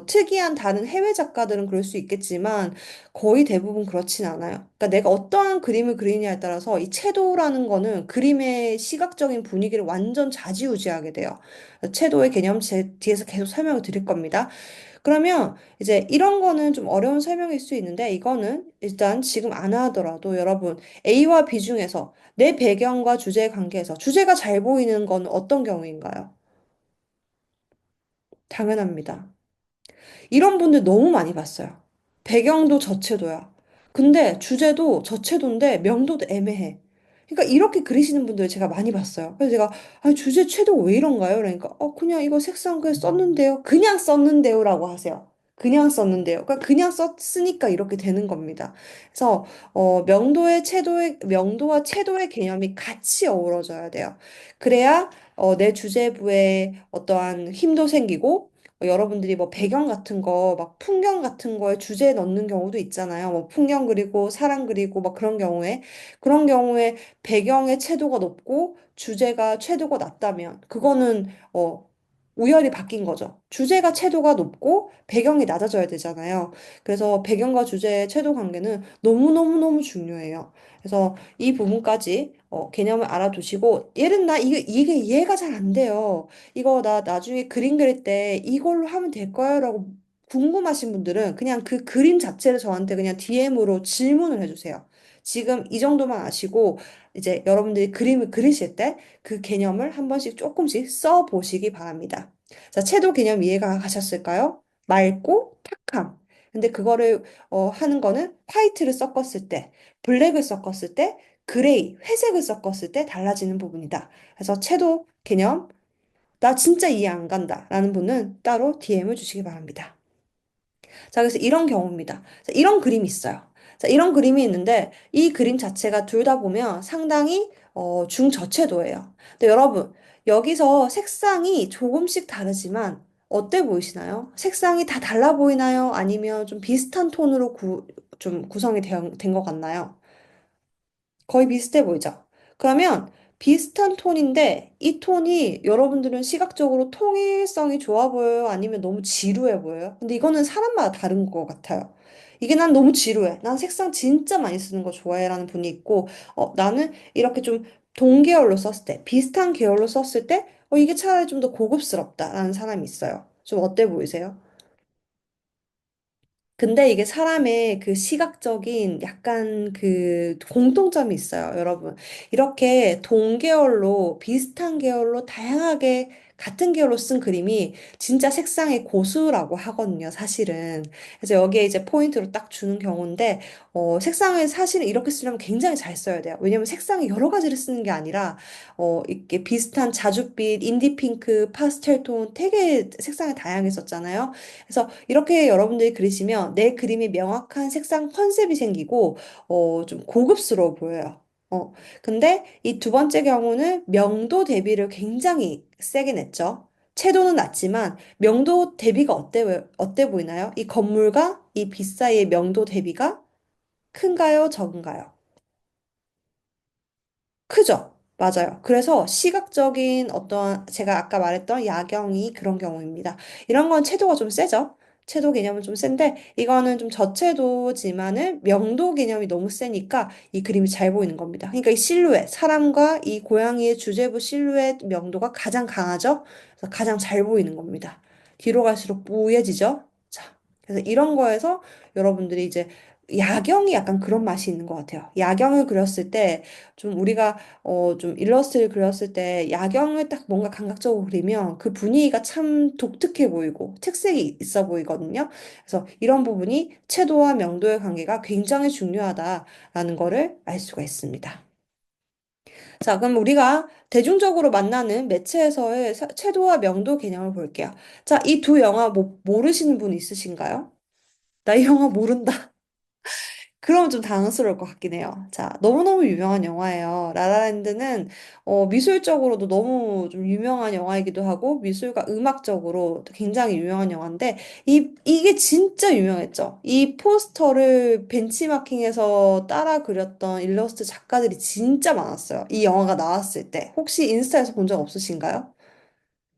특이한 다른 해외 작가들은 그럴 수 있겠지만 거의 대부분 그렇진 않아요. 그러니까 내가 어떠한 그림을 그리냐에 따라서 이 채도라는 거는 그림의 시각적인 분위기를 완전 좌지우지하게 돼요. 채도의 개념 제 뒤에서 계속 설명을 드릴 겁니다. 그러면 이제 이런 거는 좀 어려운 설명일 수 있는데 이거는 일단 지금 안 하더라도 여러분 A와 B 중에서 내 배경과 주제의 관계에서 주제가 잘 보이는 건 어떤 경우인가요? 당연합니다. 이런 분들 너무 많이 봤어요. 배경도 저채도야. 근데 주제도 저채도인데 명도도 애매해. 그러니까 이렇게 그리시는 분들 제가 많이 봤어요. 그래서 제가 아, 주제 채도가 왜 이런가요? 그러니까 그냥 이거 색상 그냥 썼는데요. 그냥 썼는데요라고 하세요. 그냥 썼는데요. 그러니까 그냥 썼으니까 이렇게 되는 겁니다. 그래서 명도와 채도의 개념이 같이 어우러져야 돼요. 그래야 내 주제부에 어떠한 힘도 생기고 여러분들이 뭐 배경 같은 거, 막 풍경 같은 거에 주제 넣는 경우도 있잖아요. 뭐 풍경 그리고 사람 그리고 막 그런 경우에 배경의 채도가 높고 주제가 채도가 낮다면 그거는 우열이 바뀐 거죠. 주제가 채도가 높고 배경이 낮아져야 되잖아요. 그래서 배경과 주제의 채도 관계는 너무너무너무 중요해요. 그래서 이 부분까지 개념을 알아두시고 얘는 나 이게 이해가 잘 안 돼요. 이거 나 나중에 그림 그릴 때 이걸로 하면 될까요? 라고 궁금하신 분들은 그냥 그 그림 자체를 저한테 그냥 DM으로 질문을 해주세요. 지금 이 정도만 아시고 이제 여러분들이 그림을 그리실 때 그 개념을 한 번씩 조금씩 써 보시기 바랍니다. 자, 채도 개념 이해가 가셨을까요? 맑고 탁함. 근데 그거를 하는 거는 화이트를 섞었을 때, 블랙을 섞었을 때, 그레이, 회색을 섞었을 때 달라지는 부분이다. 그래서 채도 개념, 나 진짜 이해 안 간다. 라는 분은 따로 DM을 주시기 바랍니다. 자, 그래서 이런 경우입니다. 자, 이런 그림이 있어요. 자, 이런 그림이 있는데 이 그림 자체가 둘 다 보면 상당히 중저채도예요. 근데 여러분, 여기서 색상이 조금씩 다르지만 어때 보이시나요? 색상이 다 달라 보이나요? 아니면 좀 비슷한 톤으로 좀 구성이 된 것 같나요? 거의 비슷해 보이죠? 그러면 비슷한 톤인데 이 톤이 여러분들은 시각적으로 통일성이 좋아 보여요? 아니면 너무 지루해 보여요? 근데 이거는 사람마다 다른 것 같아요. 이게 난 너무 지루해. 난 색상 진짜 많이 쓰는 거 좋아해. 라는 분이 있고, 나는 이렇게 좀 동계열로 썼을 때, 비슷한 계열로 썼을 때, 이게 차라리 좀 더 고급스럽다. 라는 사람이 있어요. 좀 어때 보이세요? 근데 이게 사람의 그 시각적인 약간 그 공통점이 있어요, 여러분. 이렇게 동계열로, 비슷한 계열로 다양하게 같은 계열로 쓴 그림이 진짜 색상의 고수라고 하거든요, 사실은. 그래서 여기에 이제 포인트로 딱 주는 경우인데, 색상을 사실은 이렇게 쓰려면 굉장히 잘 써야 돼요. 왜냐면 색상이 여러 가지를 쓰는 게 아니라, 이렇게 비슷한 자줏빛, 인디핑크, 파스텔 톤 되게 색상이 다양했었잖아요. 그래서 이렇게 여러분들이 그리시면 내 그림이 명확한 색상 컨셉이 생기고, 좀 고급스러워 보여요. 근데 이 두 번째 경우는 명도 대비를 굉장히 세게 냈죠. 채도는 낮지만 명도 대비가 어때 보이나요? 이 건물과 이 빛 사이의 명도 대비가 큰가요? 적은가요? 크죠? 맞아요. 그래서 시각적인 어떤 제가 아까 말했던 야경이 그런 경우입니다. 이런 건 채도가 좀 세죠? 채도 개념은 좀 센데 이거는 좀 저채도지만은 명도 개념이 너무 세니까 이 그림이 잘 보이는 겁니다. 그러니까 이 실루엣, 사람과 이 고양이의 주제부 실루엣 명도가 가장 강하죠? 그래서 가장 잘 보이는 겁니다. 뒤로 갈수록 뿌얘지죠? 자, 그래서 이런 거에서 여러분들이 이제 야경이 약간 그런 맛이 있는 것 같아요. 야경을 그렸을 때 좀 우리가 좀 일러스트를 그렸을 때 야경을 딱 뭔가 감각적으로 그리면 그 분위기가 참 독특해 보이고 특색이 있어 보이거든요. 그래서 이런 부분이 채도와 명도의 관계가 굉장히 중요하다라는 거를 알 수가 있습니다. 자, 그럼 우리가 대중적으로 만나는 매체에서의 채도와 명도 개념을 볼게요. 자, 이 두 영화 뭐 모르시는 분 있으신가요? 나 이 영화 모른다. 그러면 좀 당황스러울 것 같긴 해요. 자, 너무너무 유명한 영화예요. 라라랜드는 미술적으로도 너무 좀 유명한 영화이기도 하고 미술과 음악적으로 굉장히 유명한 영화인데 이게 진짜 유명했죠. 이 포스터를 벤치마킹해서 따라 그렸던 일러스트 작가들이 진짜 많았어요. 이 영화가 나왔을 때. 혹시 인스타에서 본 적 없으신가요?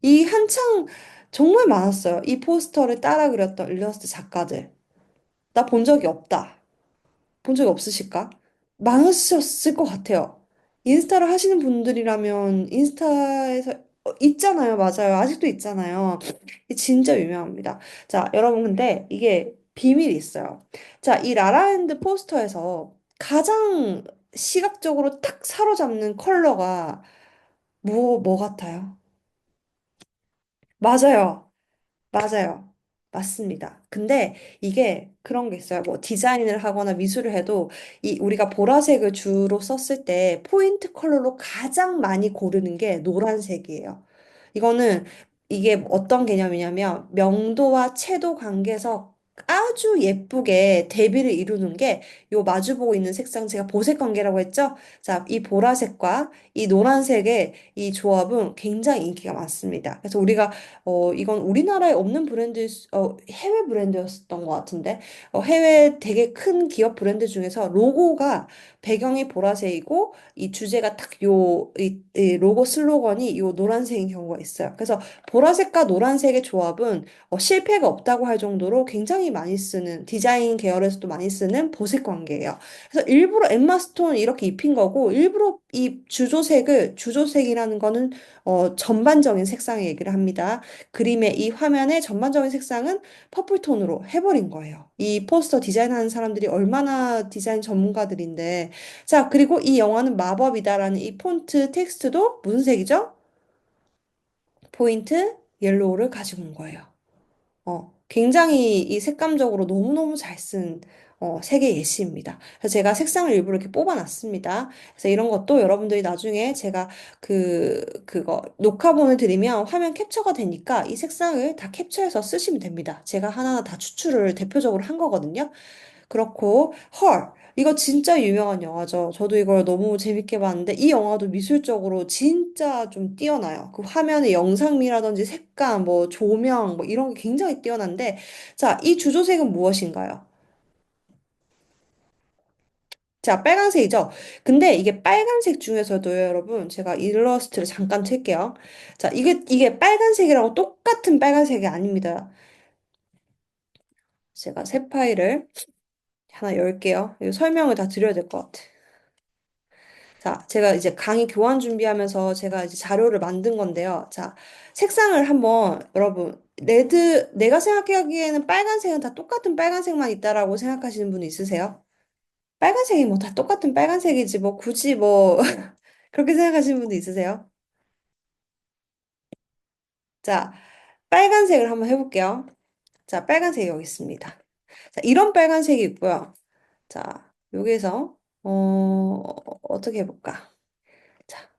이 한창 정말 많았어요. 이 포스터를 따라 그렸던 일러스트 작가들. 나 본 적이 없다. 본 적이 없으실까? 많으셨을 것 같아요. 인스타를 하시는 분들이라면 인스타에서 있잖아요. 맞아요. 아직도 있잖아요. 이게 진짜 유명합니다. 자, 여러분 근데 이게 비밀이 있어요. 자, 이 라라랜드 포스터에서 가장 시각적으로 딱 사로잡는 컬러가 뭐 같아요? 맞아요. 맞아요. 맞습니다. 근데 이게 그런 게 있어요. 뭐 디자인을 하거나 미술을 해도 이 우리가 보라색을 주로 썼을 때 포인트 컬러로 가장 많이 고르는 게 노란색이에요. 이거는 이게 어떤 개념이냐면 명도와 채도 관계에서 아주 예쁘게 대비를 이루는 게 요 마주보고 있는 색상 제가 보색 관계라고 했죠? 자, 이 보라색과 이 노란색의 이 조합은 굉장히 인기가 많습니다. 그래서 우리가 이건 우리나라에 없는 해외 브랜드였던 것 같은데, 해외 되게 큰 기업 브랜드 중에서 로고가 배경이 보라색이고, 이 주제가 딱 이 로고 슬로건이 요 노란색인 경우가 있어요. 그래서 보라색과 노란색의 조합은 실패가 없다고 할 정도로 굉장히 많이 쓰는, 디자인 계열에서도 많이 쓰는 보색 관계예요. 그래서 일부러 엠마 스톤 이렇게 입힌 거고, 일부러 이 주조색이라는 거는 전반적인 색상의 얘기를 합니다. 그림의 이 화면의 전반적인 색상은 퍼플톤으로 해버린 거예요. 이 포스터 디자인하는 사람들이 얼마나 디자인 전문가들인데. 자, 그리고 이 영화는 마법이다라는 이 폰트 텍스트도 무슨 색이죠? 포인트 옐로우를 가지고 온 거예요. 굉장히 이 색감적으로 너무너무 잘 쓴 색의 예시입니다. 그래서 제가 색상을 일부러 이렇게 뽑아놨습니다. 그래서 이런 것도 여러분들이 나중에 제가 그거 녹화본을 드리면 화면 캡처가 되니까 이 색상을 다 캡처해서 쓰시면 됩니다. 제가 하나하나 다 추출을 대표적으로 한 거거든요. 그렇고, 헐. 이거 진짜 유명한 영화죠. 저도 이걸 너무 재밌게 봤는데, 이 영화도 미술적으로 진짜 좀 뛰어나요. 그 화면의 영상미라든지 색감, 뭐 조명, 뭐 이런 게 굉장히 뛰어난데, 자, 이 주조색은 무엇인가요? 자, 빨간색이죠? 근데 이게 빨간색 중에서도요, 여러분, 제가 일러스트를 잠깐 칠게요. 자, 이게 빨간색이라고 똑같은 빨간색이 아닙니다. 제가 새 파일을 하나 열게요. 이거 설명을 다 드려야 될 것 같아. 자, 제가 이제 강의 교환 준비하면서 제가 이제 자료를 만든 건데요. 자, 색상을 한번 여러분, 내가 생각하기에는 빨간색은 다 똑같은 빨간색만 있다라고 생각하시는 분 있으세요? 빨간색이 뭐 다 똑같은 빨간색이지 뭐 굳이 뭐 그렇게 생각하시는 분도 있으세요? 자, 빨간색을 한번 해볼게요. 자, 빨간색이 여기 있습니다. 자, 이런 빨간색이 있고요. 자, 여기에서 어떻게 해볼까? 자,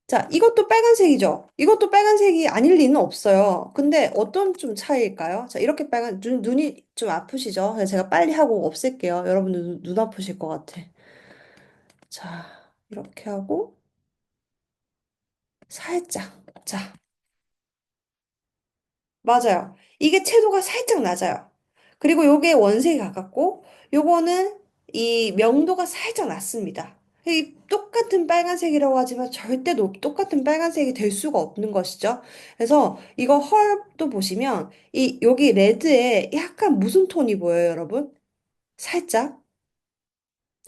자, 이것도 빨간색이죠? 이것도 빨간색이 아닐 리는 없어요. 근데 어떤 좀 차이일까요? 자, 이렇게 눈이 좀 아프시죠? 그래서 제가 빨리 하고 없앨게요. 여러분들 눈 아프실 것 같아. 자, 이렇게 하고, 살짝. 자, 맞아요. 이게 채도가 살짝 낮아요. 그리고 요게 원색에 가깝고, 요거는 이 명도가 살짝 낮습니다. 이 똑같은 빨간색이라고 하지만 절대 똑같은 빨간색이 될 수가 없는 것이죠. 그래서 이거 헐도 보시면 이 여기 레드에 약간 무슨 톤이 보여요, 여러분? 살짝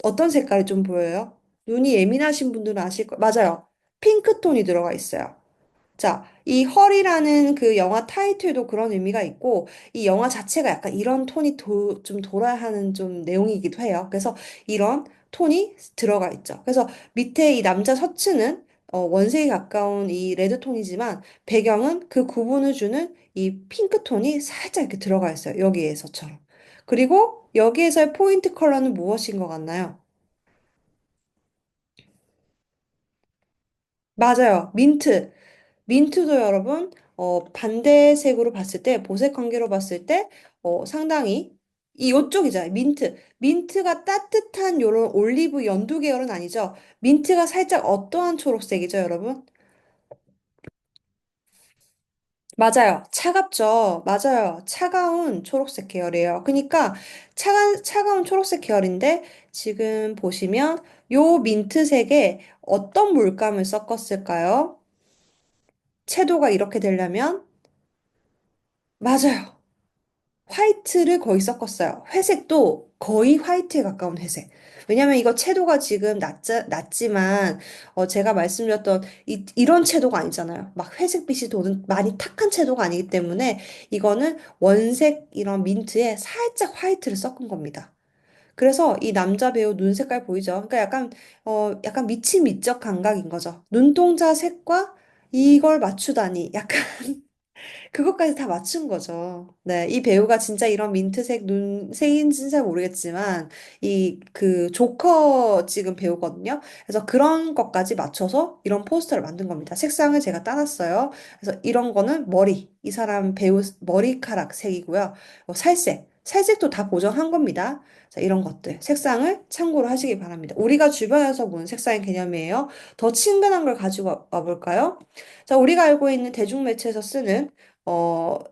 어떤 색깔이 좀 보여요? 눈이 예민하신 분들은 아실 거예요. 맞아요. 핑크톤이 들어가 있어요. 자, 이 헐이라는 그 영화 타이틀도 그런 의미가 있고, 이 영화 자체가 약간 이런 톤이 좀 돌아야 하는 좀 내용이기도 해요. 그래서 이런 톤이 들어가 있죠. 그래서 밑에 이 남자 셔츠는 원색에 가까운 이 레드 톤이지만, 배경은 그 구분을 주는 이 핑크 톤이 살짝 이렇게 들어가 있어요. 여기에서처럼. 그리고 여기에서의 포인트 컬러는 무엇인 것 같나요? 맞아요. 민트. 민트도 여러분, 반대색으로 봤을 때, 보색 관계로 봤을 때, 상당히, 이 요쪽이잖아요. 민트. 민트가 따뜻한 요런 올리브 연두 계열은 아니죠. 민트가 살짝 어떠한 초록색이죠, 여러분? 맞아요. 차갑죠. 맞아요. 차가운 초록색 계열이에요. 그러니까, 차가운 초록색 계열인데, 지금 보시면, 요 민트색에 어떤 물감을 섞었을까요? 채도가 이렇게 되려면, 맞아요. 화이트를 거의 섞었어요. 회색도 거의 화이트에 가까운 회색. 왜냐면 이거 채도가 지금 낮지만, 제가 말씀드렸던 이런 채도가 아니잖아요. 막 회색빛이 도는 많이 탁한 채도가 아니기 때문에 이거는 원색 이런 민트에 살짝 화이트를 섞은 겁니다. 그래서 이 남자 배우 눈 색깔 보이죠? 그러니까 약간 미치미적 감각인 거죠. 눈동자 색과 이걸 맞추다니. 약간 그것까지 다 맞춘 거죠. 네, 이 배우가 진짜 이런 민트색 눈색인지는 잘 모르겠지만, 그 조커 찍은 배우거든요. 그래서 그런 것까지 맞춰서 이런 포스터를 만든 겁니다. 색상을 제가 따놨어요. 그래서 이런 거는 머리, 이 사람 배우 머리카락 색이고요. 살색도 다 보정한 겁니다. 자, 이런 것들, 색상을 참고로 하시기 바랍니다. 우리가 주변에서 본 색상의 개념이에요. 더 친근한 걸 가지고 와볼까요? 자, 우리가 알고 있는 대중매체에서 쓰는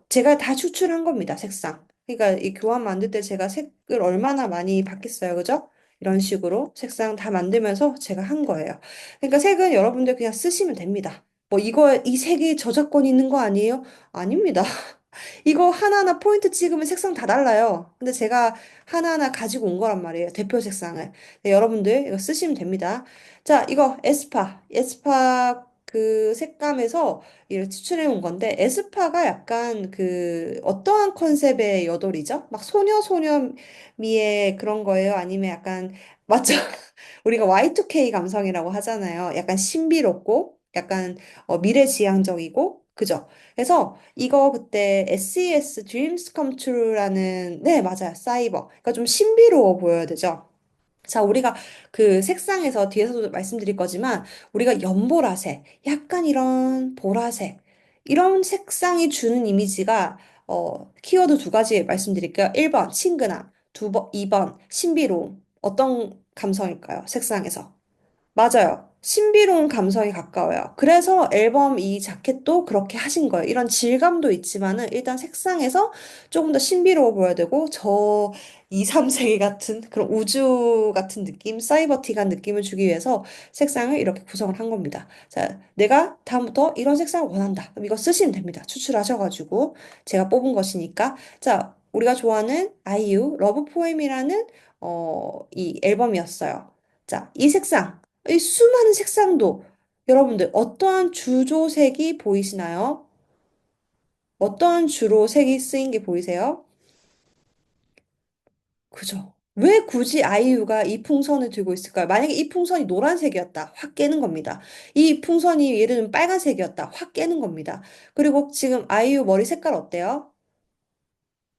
제가 다 추출한 겁니다, 색상. 그러니까 이 교환 만들 때 제가 색을 얼마나 많이 받겠어요, 그죠? 이런 식으로 색상 다 만들면서 제가 한 거예요. 그러니까 색은 여러분들 그냥 쓰시면 됩니다. 뭐 이 색이 저작권 있는 거 아니에요? 아닙니다. 이거 하나하나 포인트 찍으면 색상 다 달라요. 근데 제가 하나하나 가지고 온 거란 말이에요. 대표 색상을. 네, 여러분들 이거 쓰시면 됩니다. 자, 이거 에스파 그 색감에서 이를 추출해 온 건데, 에스파가 약간 그 어떠한 컨셉의 여돌이죠? 막 소녀미의 그런 거예요? 아니면 약간, 맞죠? 우리가 Y2K 감성이라고 하잖아요. 약간 신비롭고, 약간 미래지향적이고, 그죠? 그래서 이거 그때 SES Dreams Come True라는, 네, 맞아요. 사이버. 그러니까 좀 신비로워 보여야 되죠? 자, 우리가 그 색상에서 뒤에서도 말씀드릴 거지만, 우리가 연보라색, 약간 이런 보라색, 이런 색상이 주는 이미지가, 키워드 두 가지 말씀드릴게요. 1번, 친근함. 2번, 신비로움. 어떤 감성일까요? 색상에서. 맞아요. 신비로운 감성이 가까워요. 그래서 앨범 이 자켓도 그렇게 하신 거예요. 이런 질감도 있지만은 일단 색상에서 조금 더 신비로워 보여야 되고 저 2, 3세기 같은 그런 우주 같은 느낌, 사이버틱한 느낌을 주기 위해서 색상을 이렇게 구성을 한 겁니다. 자, 내가 다음부터 이런 색상을 원한다. 그럼 이거 쓰시면 됩니다. 추출하셔가지고 제가 뽑은 것이니까. 자, 우리가 좋아하는 아이유 러브 포엠이라는 이 앨범이었어요. 자, 이 색상. 이 수많은 색상도 여러분들 어떠한 주조색이 보이시나요? 어떠한 주로 색이 쓰인 게 보이세요? 그죠? 왜 굳이 아이유가 이 풍선을 들고 있을까요? 만약에 이 풍선이 노란색이었다. 확 깨는 겁니다. 이 풍선이 예를 들면 빨간색이었다. 확 깨는 겁니다. 그리고 지금 아이유 머리 색깔 어때요?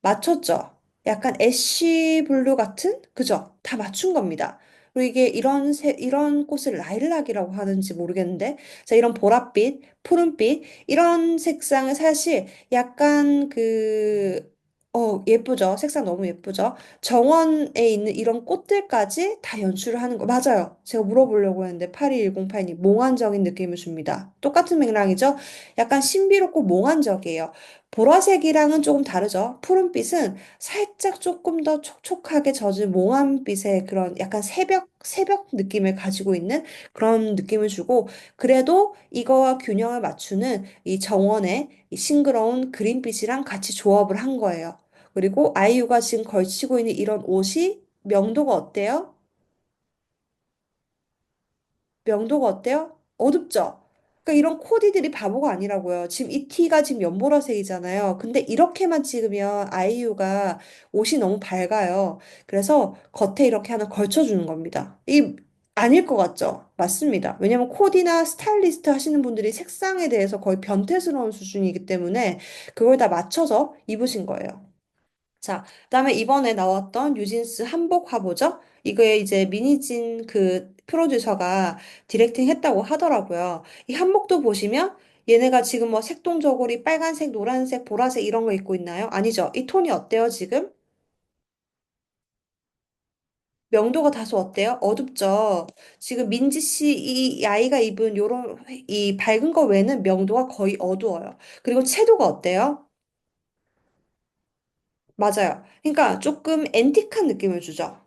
맞췄죠? 약간 애쉬 블루 같은? 그죠? 다 맞춘 겁니다. 그리고 이게 이런 꽃을 라일락이라고 하는지 모르겠는데, 자, 이런 보랏빛, 푸른빛, 이런 색상을 사실 약간 예쁘죠? 색상 너무 예쁘죠? 정원에 있는 이런 꽃들까지 다 연출을 하는 거. 맞아요. 제가 물어보려고 했는데, 82108님, 몽환적인 느낌을 줍니다. 똑같은 맥락이죠? 약간 신비롭고 몽환적이에요. 보라색이랑은 조금 다르죠. 푸른빛은 살짝 조금 더 촉촉하게 젖은 몽환빛의 그런 약간 새벽 느낌을 가지고 있는 그런 느낌을 주고, 그래도 이거와 균형을 맞추는 이 정원의 이 싱그러운 그린빛이랑 같이 조합을 한 거예요. 그리고 아이유가 지금 걸치고 있는 이런 옷이 명도가 어때요? 명도가 어때요? 어둡죠? 그러니까 이런 코디들이 바보가 아니라고요. 지금 이 티가 지금 연보라색이잖아요. 근데 이렇게만 찍으면 아이유가 옷이 너무 밝아요. 그래서 겉에 이렇게 하나 걸쳐주는 겁니다. 이 아닐 것 같죠? 맞습니다. 왜냐면 코디나 스타일리스트 하시는 분들이 색상에 대해서 거의 변태스러운 수준이기 때문에 그걸 다 맞춰서 입으신 거예요. 자, 그다음에 이번에 나왔던 뉴진스 한복 화보죠? 이거에 이제 미니진 그 프로듀서가 디렉팅 했다고 하더라고요. 이 한복도 보시면 얘네가 지금 뭐 색동저고리 빨간색, 노란색, 보라색 이런 거 입고 있나요? 아니죠. 이 톤이 어때요, 지금? 명도가 다소 어때요? 어둡죠. 지금 민지 씨 이 아이가 입은 요런 이 밝은 거 외에는 명도가 거의 어두워요. 그리고 채도가 어때요? 맞아요. 그러니까 조금 앤틱한 느낌을 주죠.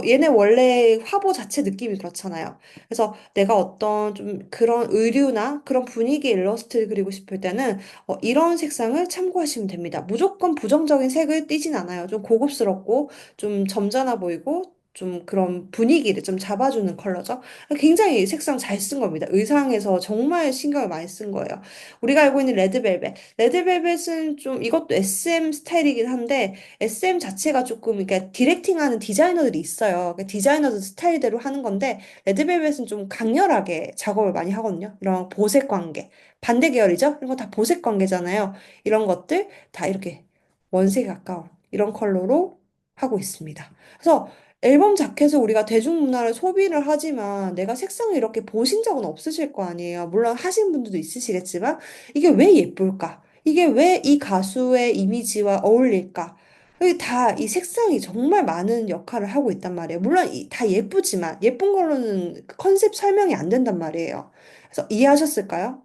얘네 원래 화보 자체 느낌이 그렇잖아요. 그래서 내가 어떤 좀 그런 의류나 그런 분위기 일러스트를 그리고 싶을 때는 이런 색상을 참고하시면 됩니다. 무조건 부정적인 색을 띠진 않아요. 좀 고급스럽고 좀 점잖아 보이고 좀 그런 분위기를 좀 잡아주는 컬러죠. 굉장히 색상 잘 쓴 겁니다. 의상에서 정말 신경을 많이 쓴 거예요. 우리가 알고 있는 레드벨벳. 레드벨벳은 좀 이것도 SM 스타일이긴 한데 SM 자체가 조금 그러니까 디렉팅하는 디자이너들이 있어요. 그러니까 디자이너들 스타일대로 하는 건데 레드벨벳은 좀 강렬하게 작업을 많이 하거든요. 이런 보색 관계, 반대 계열이죠. 이런 거 다 보색 관계잖아요. 이런 것들 다 이렇게 원색에 가까운 이런 컬러로 하고 있습니다. 그래서 앨범 자켓을 우리가 대중문화를 소비를 하지만 내가 색상을 이렇게 보신 적은 없으실 거 아니에요. 물론 하신 분들도 있으시겠지만 이게 왜 예쁠까? 이게 왜 이 가수의 이미지와 어울릴까? 여기 다 이 색상이 정말 많은 역할을 하고 있단 말이에요. 물론 다 예쁘지만 예쁜 걸로는 컨셉 설명이 안 된단 말이에요. 그래서 이해하셨을까요?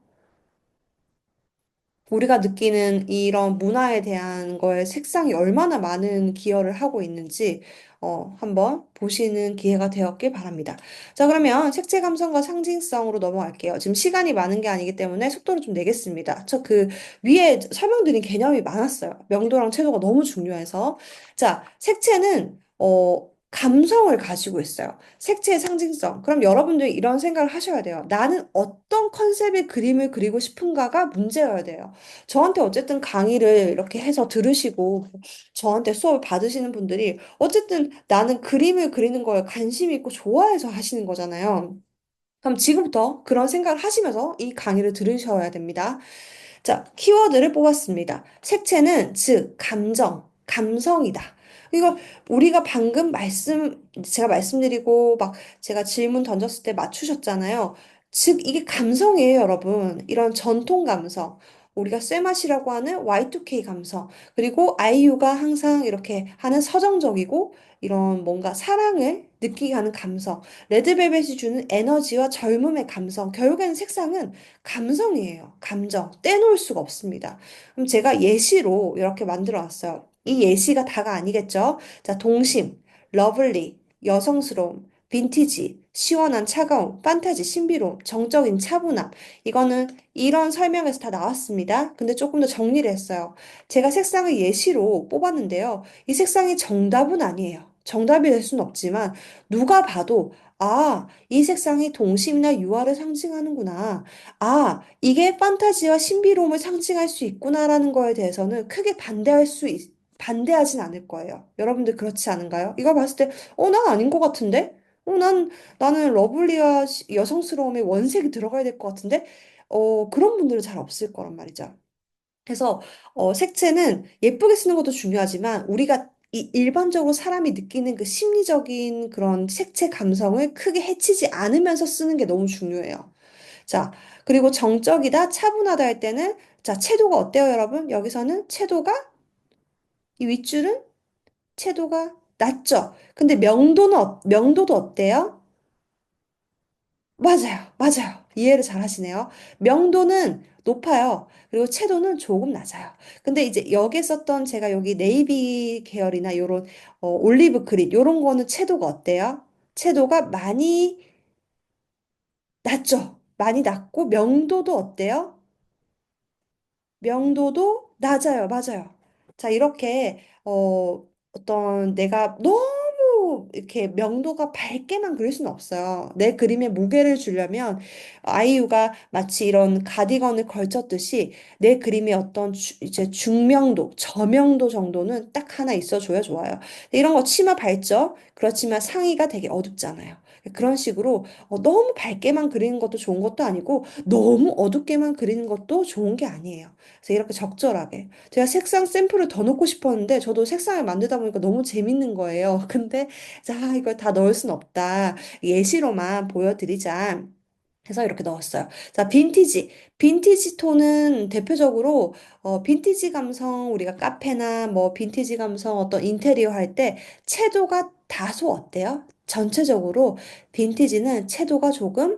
우리가 느끼는 이런 문화에 대한 거에 색상이 얼마나 많은 기여를 하고 있는지 한번 보시는 기회가 되었길 바랍니다. 자, 그러면 색채 감성과 상징성으로 넘어갈게요. 지금 시간이 많은 게 아니기 때문에 속도를 좀 내겠습니다. 저 그 위에 설명드린 개념이 많았어요. 명도랑 채도가 너무 중요해서. 자, 색채는 감성을 가지고 있어요. 색채의 상징성. 그럼 여러분들이 이런 생각을 하셔야 돼요. 나는 어떤 컨셉의 그림을 그리고 싶은가가 문제여야 돼요. 저한테 어쨌든 강의를 이렇게 해서 들으시고 저한테 수업을 받으시는 분들이 어쨌든 나는 그림을 그리는 거에 관심 있고 좋아해서 하시는 거잖아요. 그럼 지금부터 그런 생각을 하시면서 이 강의를 들으셔야 됩니다. 자, 키워드를 뽑았습니다. 색채는 즉, 감성이다. 이거 우리가 방금 제가 말씀드리고 막 제가 질문 던졌을 때 맞추셨잖아요. 즉, 이게 감성이에요, 여러분. 이런 전통 감성. 우리가 쇠맛이라고 하는 Y2K 감성. 그리고 아이유가 항상 이렇게 하는 서정적이고 이런 뭔가 사랑을 느끼게 하는 감성. 레드벨벳이 주는 에너지와 젊음의 감성. 결국에는 색상은 감성이에요. 감정. 떼놓을 수가 없습니다. 그럼 제가 예시로 이렇게 만들어 놨어요. 이 예시가 다가 아니겠죠? 자, 동심, 러블리, 여성스러움, 빈티지, 시원한 차가움, 판타지, 신비로움, 정적인 차분함. 이거는 이런 설명에서 다 나왔습니다. 근데 조금 더 정리를 했어요. 제가 색상을 예시로 뽑았는데요. 이 색상이 정답은 아니에요. 정답이 될 수는 없지만 누가 봐도 아, 이 색상이 동심이나 유화를 상징하는구나. 아, 이게 판타지와 신비로움을 상징할 수 있구나라는 거에 대해서는 크게 반대하진 않을 거예요. 여러분들 그렇지 않은가요? 이거 봤을 때, 난 아닌 것 같은데? 나는 러블리와 여성스러움의 원색이 들어가야 될 것 같은데? 그런 분들은 잘 없을 거란 말이죠. 그래서 색채는 예쁘게 쓰는 것도 중요하지만 우리가 일반적으로 사람이 느끼는 그 심리적인 그런 색채 감성을 크게 해치지 않으면서 쓰는 게 너무 중요해요. 자, 그리고 정적이다, 차분하다 할 때는 자, 채도가 어때요, 여러분? 여기서는 채도가 이 윗줄은 채도가 낮죠. 근데 명도도 어때요? 맞아요, 맞아요. 이해를 잘 하시네요. 명도는 높아요. 그리고 채도는 조금 낮아요. 근데 이제 여기에 썼던 제가 여기 네이비 계열이나 요런 올리브 그린 요런 거는 채도가 어때요? 채도가 많이 낮죠. 많이 낮고 명도도 어때요? 명도도 낮아요. 맞아요. 자, 이렇게, 어떤 내가 너무 이렇게 명도가 밝게만 그릴 수는 없어요. 내 그림에 무게를 주려면 아이유가 마치 이런 가디건을 걸쳤듯이 내 그림의 어떤 이제 중명도, 저명도 정도는 딱 하나 있어줘야 좋아요. 이런 거 치마 밝죠? 그렇지만 상의가 되게 어둡잖아요. 그런 식으로 너무 밝게만 그리는 것도 좋은 것도 아니고 너무 어둡게만 그리는 것도 좋은 게 아니에요. 그래서 이렇게 적절하게. 제가 색상 샘플을 더 넣고 싶었는데 저도 색상을 만들다 보니까 너무 재밌는 거예요. 근데 자, 이걸 다 넣을 순 없다. 예시로만 보여드리자. 해서 이렇게 넣었어요. 자, 빈티지. 빈티지 톤은 대표적으로 빈티지 감성 우리가 카페나 뭐 빈티지 감성 어떤 인테리어 할 때 채도가 다소 어때요? 전체적으로 빈티지는 채도가 조금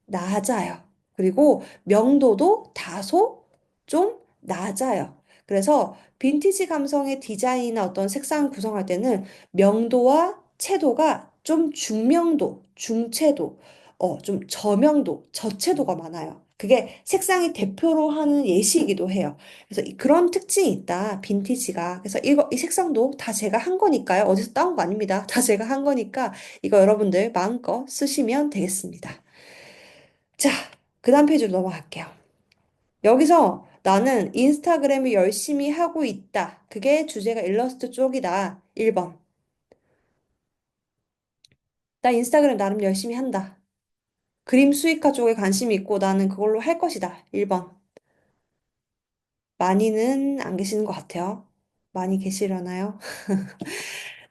낮아요. 그리고 명도도 다소 좀 낮아요. 그래서 빈티지 감성의 디자인이나 어떤 색상 구성할 때는 명도와 채도가 좀 중명도, 중채도, 좀 저명도, 저채도가 많아요. 그게 색상이 대표로 하는 예시이기도 해요. 그래서 그런 특징이 있다, 빈티지가. 그래서 이 색상도 다 제가 한 거니까요. 어디서 따온 거 아닙니다. 다 제가 한 거니까 이거 여러분들 마음껏 쓰시면 되겠습니다. 자, 그 다음 페이지로 넘어갈게요. 여기서 나는 인스타그램을 열심히 하고 있다. 그게 주제가 일러스트 쪽이다. 1번. 나 인스타그램 나름 열심히 한다. 그림 수익화 쪽에 관심이 있고 나는 그걸로 할 것이다. 1번. 많이는 안 계시는 것 같아요. 많이 계시려나요?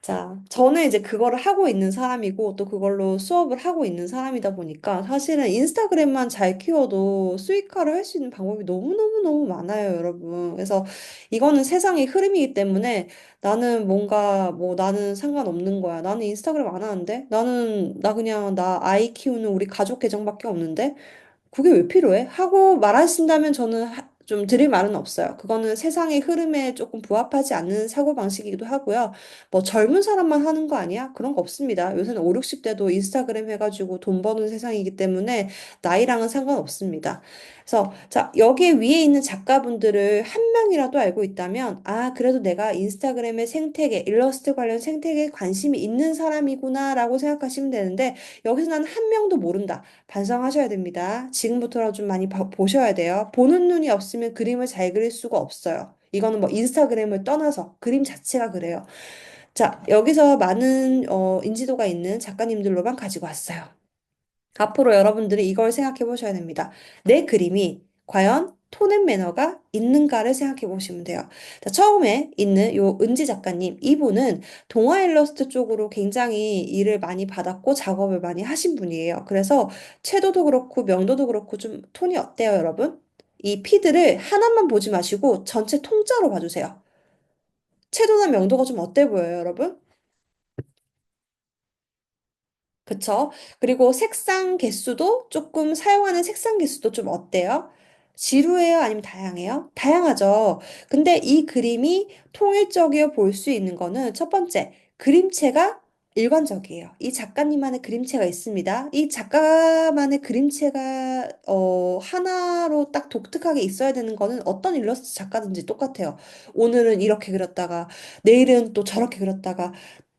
자, 저는 이제 그거를 하고 있는 사람이고 또 그걸로 수업을 하고 있는 사람이다 보니까 사실은 인스타그램만 잘 키워도 수익화를 할 수 있는 방법이 너무너무너무 많아요, 여러분. 그래서 이거는 세상의 흐름이기 때문에 나는 뭔가 뭐 나는 상관없는 거야. 나는 인스타그램 안 하는데? 나 그냥 나 아이 키우는 우리 가족 계정밖에 없는데? 그게 왜 필요해? 하고 말하신다면 저는 좀 드릴 말은 없어요. 그거는 세상의 흐름에 조금 부합하지 않는 사고방식이기도 하고요. 뭐 젊은 사람만 하는 거 아니야? 그런 거 없습니다. 요새는 5, 60대도 인스타그램 해가지고 돈 버는 세상이기 때문에 나이랑은 상관없습니다. 그래서 자, 여기에 위에 있는 작가분들을 한 명이라도 알고 있다면 아, 그래도 내가 인스타그램의 생태계, 일러스트 관련 생태계에 관심이 있는 사람이구나라고 생각하시면 되는데 여기서 나는 한 명도 모른다. 반성하셔야 됩니다. 지금부터라도 좀 많이 보셔야 돼요. 보는 눈이 없으면 그림을 잘 그릴 수가 없어요. 이거는 뭐 인스타그램을 떠나서 그림 자체가 그래요. 자, 여기서 많은 인지도가 있는 작가님들로만 가지고 왔어요. 앞으로 여러분들이 이걸 생각해 보셔야 됩니다. 내 그림이 과연 톤앤 매너가 있는가를 생각해 보시면 돼요. 자, 처음에 있는 요 은지 작가님, 이분은 동화 일러스트 쪽으로 굉장히 일을 많이 받았고 작업을 많이 하신 분이에요. 그래서 채도도 그렇고 명도도 그렇고 좀 톤이 어때요, 여러분? 이 피드를 하나만 보지 마시고 전체 통째로 봐주세요. 채도나 명도가 좀 어때 보여요, 여러분? 그쵸? 그리고 색상 개수도 조금 사용하는 색상 개수도 좀 어때요? 지루해요? 아니면 다양해요? 다양하죠. 근데 이 그림이 통일적이어 볼 수 있는 거는 첫 번째, 그림체가 일관적이에요. 이 작가님만의 그림체가 있습니다. 이 작가만의 그림체가 하나로 딱 독특하게 있어야 되는 거는 어떤 일러스트 작가든지 똑같아요. 오늘은 이렇게 그렸다가 내일은 또 저렇게 그렸다가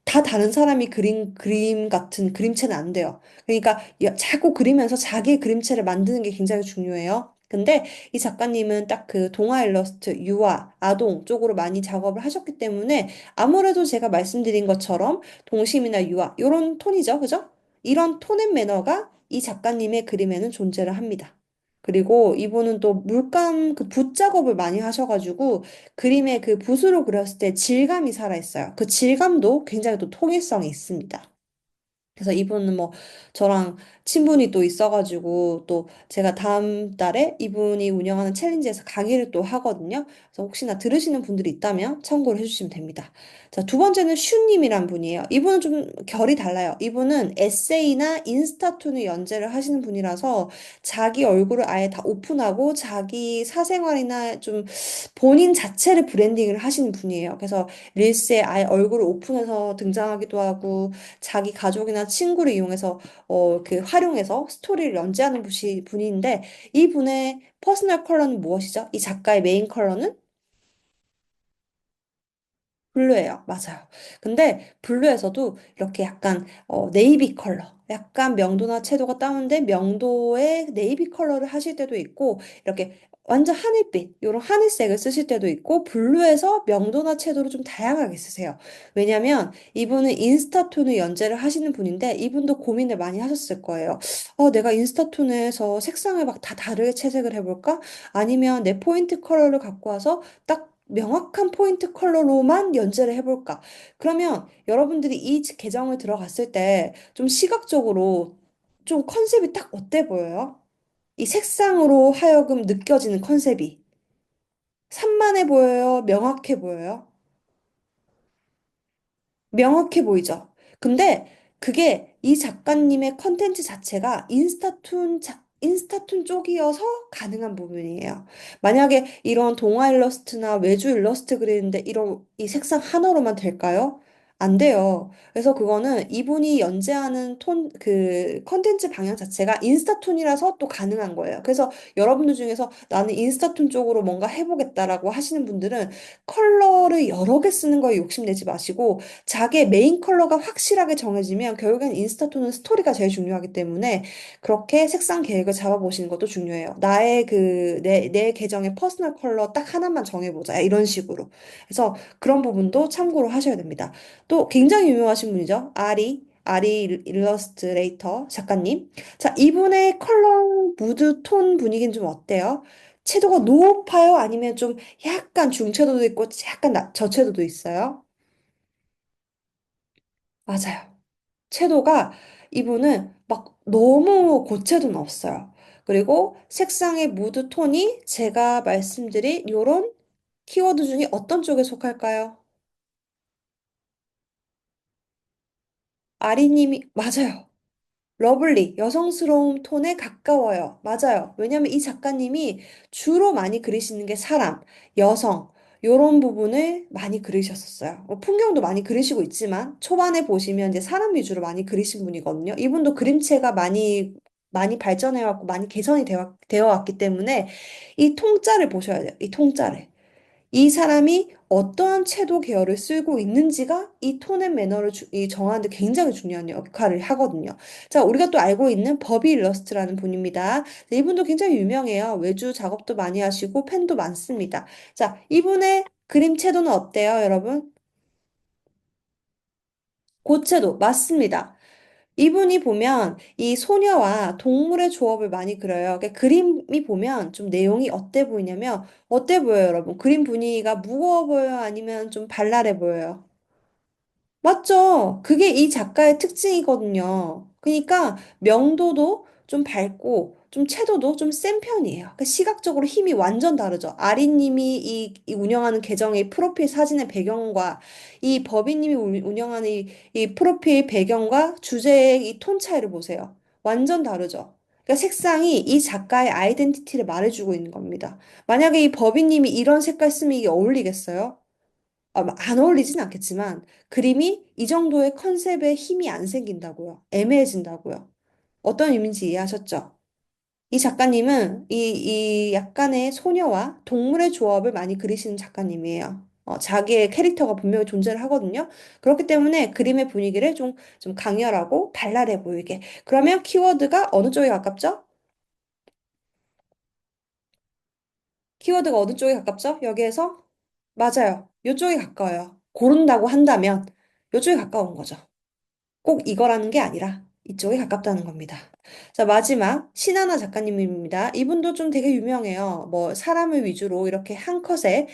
다 다른 사람이 그린 그림 같은 그림체는 안 돼요. 그러니까 자꾸 그리면서 자기의 그림체를 만드는 게 굉장히 중요해요. 근데 이 작가님은 딱 그 동화 일러스트, 유아, 아동 쪽으로 많이 작업을 하셨기 때문에 아무래도 제가 말씀드린 것처럼 동심이나 유아, 요런 톤이죠. 그죠? 이런 톤앤 매너가 이 작가님의 그림에는 존재를 합니다. 그리고 이분은 또 물감 그 붓 작업을 많이 하셔가지고 그림의 그 붓으로 그렸을 때 질감이 살아있어요. 그 질감도 굉장히 또 통일성이 있습니다. 그래서 이분은 뭐 저랑 친분이 또 있어가지고 또 제가 다음 달에 이분이 운영하는 챌린지에서 강의를 또 하거든요. 그래서 혹시나 들으시는 분들이 있다면 참고를 해주시면 됩니다. 자, 두 번째는 슈님이란 분이에요. 이분은 좀 결이 달라요. 이분은 에세이나 인스타툰을 연재를 하시는 분이라서 자기 얼굴을 아예 다 오픈하고 자기 사생활이나 좀 본인 자체를 브랜딩을 하시는 분이에요. 그래서 릴스에 아예 얼굴을 오픈해서 등장하기도 하고 자기 가족이나 친구를 이용해서 그 활용해서 스토리를 연재하는 분인데 이 분의 퍼스널 컬러는 무엇이죠? 이 작가의 메인 컬러는 블루예요. 맞아요. 근데 블루에서도 이렇게 약간 네이비 컬러, 약간 명도나 채도가 다운된 명도의 네이비 컬러를 하실 때도 있고 이렇게 완전 하늘빛, 이런 하늘색을 쓰실 때도 있고 블루에서 명도나 채도를 좀 다양하게 쓰세요. 왜냐면 이분은 인스타톤을 연재를 하시는 분인데 이분도 고민을 많이 하셨을 거예요. 내가 인스타톤에서 색상을 막 다 다르게 채색을 해볼까? 아니면 내 포인트 컬러를 갖고 와서 딱 명확한 포인트 컬러로만 연재를 해볼까? 그러면 여러분들이 이 계정을 들어갔을 때 좀 시각적으로 좀 컨셉이 딱 어때 보여요? 이 색상으로 하여금 느껴지는 컨셉이 산만해 보여요? 명확해 보여요? 명확해 보이죠? 근데 그게 이 작가님의 컨텐츠 자체가 인스타툰 쪽이어서 가능한 부분이에요. 만약에 이런 동화 일러스트나 외주 일러스트 그리는데 이런 이 색상 하나로만 될까요? 안 돼요. 그래서 그거는 이분이 연재하는 그 컨텐츠 방향 자체가 인스타툰이라서 또 가능한 거예요. 그래서 여러분들 중에서 나는 인스타툰 쪽으로 뭔가 해보겠다라고 하시는 분들은 컬러를 여러 개 쓰는 거에 욕심내지 마시고 자기의 메인 컬러가 확실하게 정해지면 결국엔 인스타톤은 스토리가 제일 중요하기 때문에 그렇게 색상 계획을 잡아보시는 것도 중요해요. 나의 내 계정의 퍼스널 컬러 딱 하나만 정해보자. 이런 식으로. 그래서 그런 부분도 참고로 하셔야 됩니다. 또 굉장히 유명하신 분이죠. 아리 일러스트레이터 작가님. 자, 이분의 컬러, 무드, 톤 분위기는 좀 어때요? 채도가 높아요? 아니면 좀 약간 중채도도 있고 약간 저채도도 있어요? 맞아요. 채도가 이분은 막 너무 고채도는 없어요. 그리고 색상의 무드 톤이 제가 말씀드린 요런 키워드 중에 어떤 쪽에 속할까요? 아리님이, 맞아요. 러블리, 여성스러운 톤에 가까워요. 맞아요. 왜냐면 이 작가님이 주로 많이 그리시는 게 사람, 여성, 요런 부분을 많이 그리셨었어요. 풍경도 많이 그리시고 있지만, 초반에 보시면 이제 사람 위주로 많이 그리신 분이거든요. 이분도 그림체가 많이 발전해왔고, 많이 개선이 되어 왔기 때문에, 이 통짜를 보셔야 돼요. 이 통짜를. 이 사람이 어떠한 채도 계열을 쓰고 있는지가 이 톤앤 매너를 정하는 데 굉장히 중요한 역할을 하거든요. 자, 우리가 또 알고 있는 버비 일러스트라는 분입니다. 자, 이분도 굉장히 유명해요. 외주 작업도 많이 하시고 팬도 많습니다. 자, 이분의 그림 채도는 어때요, 여러분? 고채도 맞습니다. 이분이 보면 이 소녀와 동물의 조합을 많이 그려요. 그러니까 그림이 보면 좀 내용이 어때 보이냐면, 어때 보여요, 여러분? 그림 분위기가 무거워 보여요? 아니면 좀 발랄해 보여요? 맞죠? 그게 이 작가의 특징이거든요. 그러니까 명도도 좀 밝고 좀 채도도 좀 센 편이에요. 그러니까 시각적으로 힘이 완전 다르죠. 아리님이 이 운영하는 계정의 프로필 사진의 배경과 이 버비님이 운영하는 이 프로필 배경과 주제의 이 톤 차이를 보세요. 완전 다르죠. 그러니까 색상이 이 작가의 아이덴티티를 말해주고 있는 겁니다. 만약에 이 버비님이 이런 색깔 쓰면 이게 어울리겠어요? 안 어울리진 않겠지만 그림이 이 정도의 컨셉에 힘이 안 생긴다고요. 애매해진다고요. 어떤 의미인지 이해하셨죠? 이 작가님은 이 약간의 소녀와 동물의 조합을 많이 그리시는 작가님이에요. 자기의 캐릭터가 분명히 존재를 하거든요. 그렇기 때문에 그림의 분위기를 좀 강렬하고 발랄해 보이게. 그러면 키워드가 어느 쪽에 가깝죠? 키워드가 어느 쪽에 가깝죠? 여기에서? 맞아요. 이쪽에 가까워요. 고른다고 한다면 이쪽에 가까운 거죠. 꼭 이거라는 게 아니라 이쪽에 가깝다는 겁니다. 자, 마지막 신하나 작가님입니다. 이분도 좀 되게 유명해요. 뭐 사람을 위주로 이렇게 한 컷에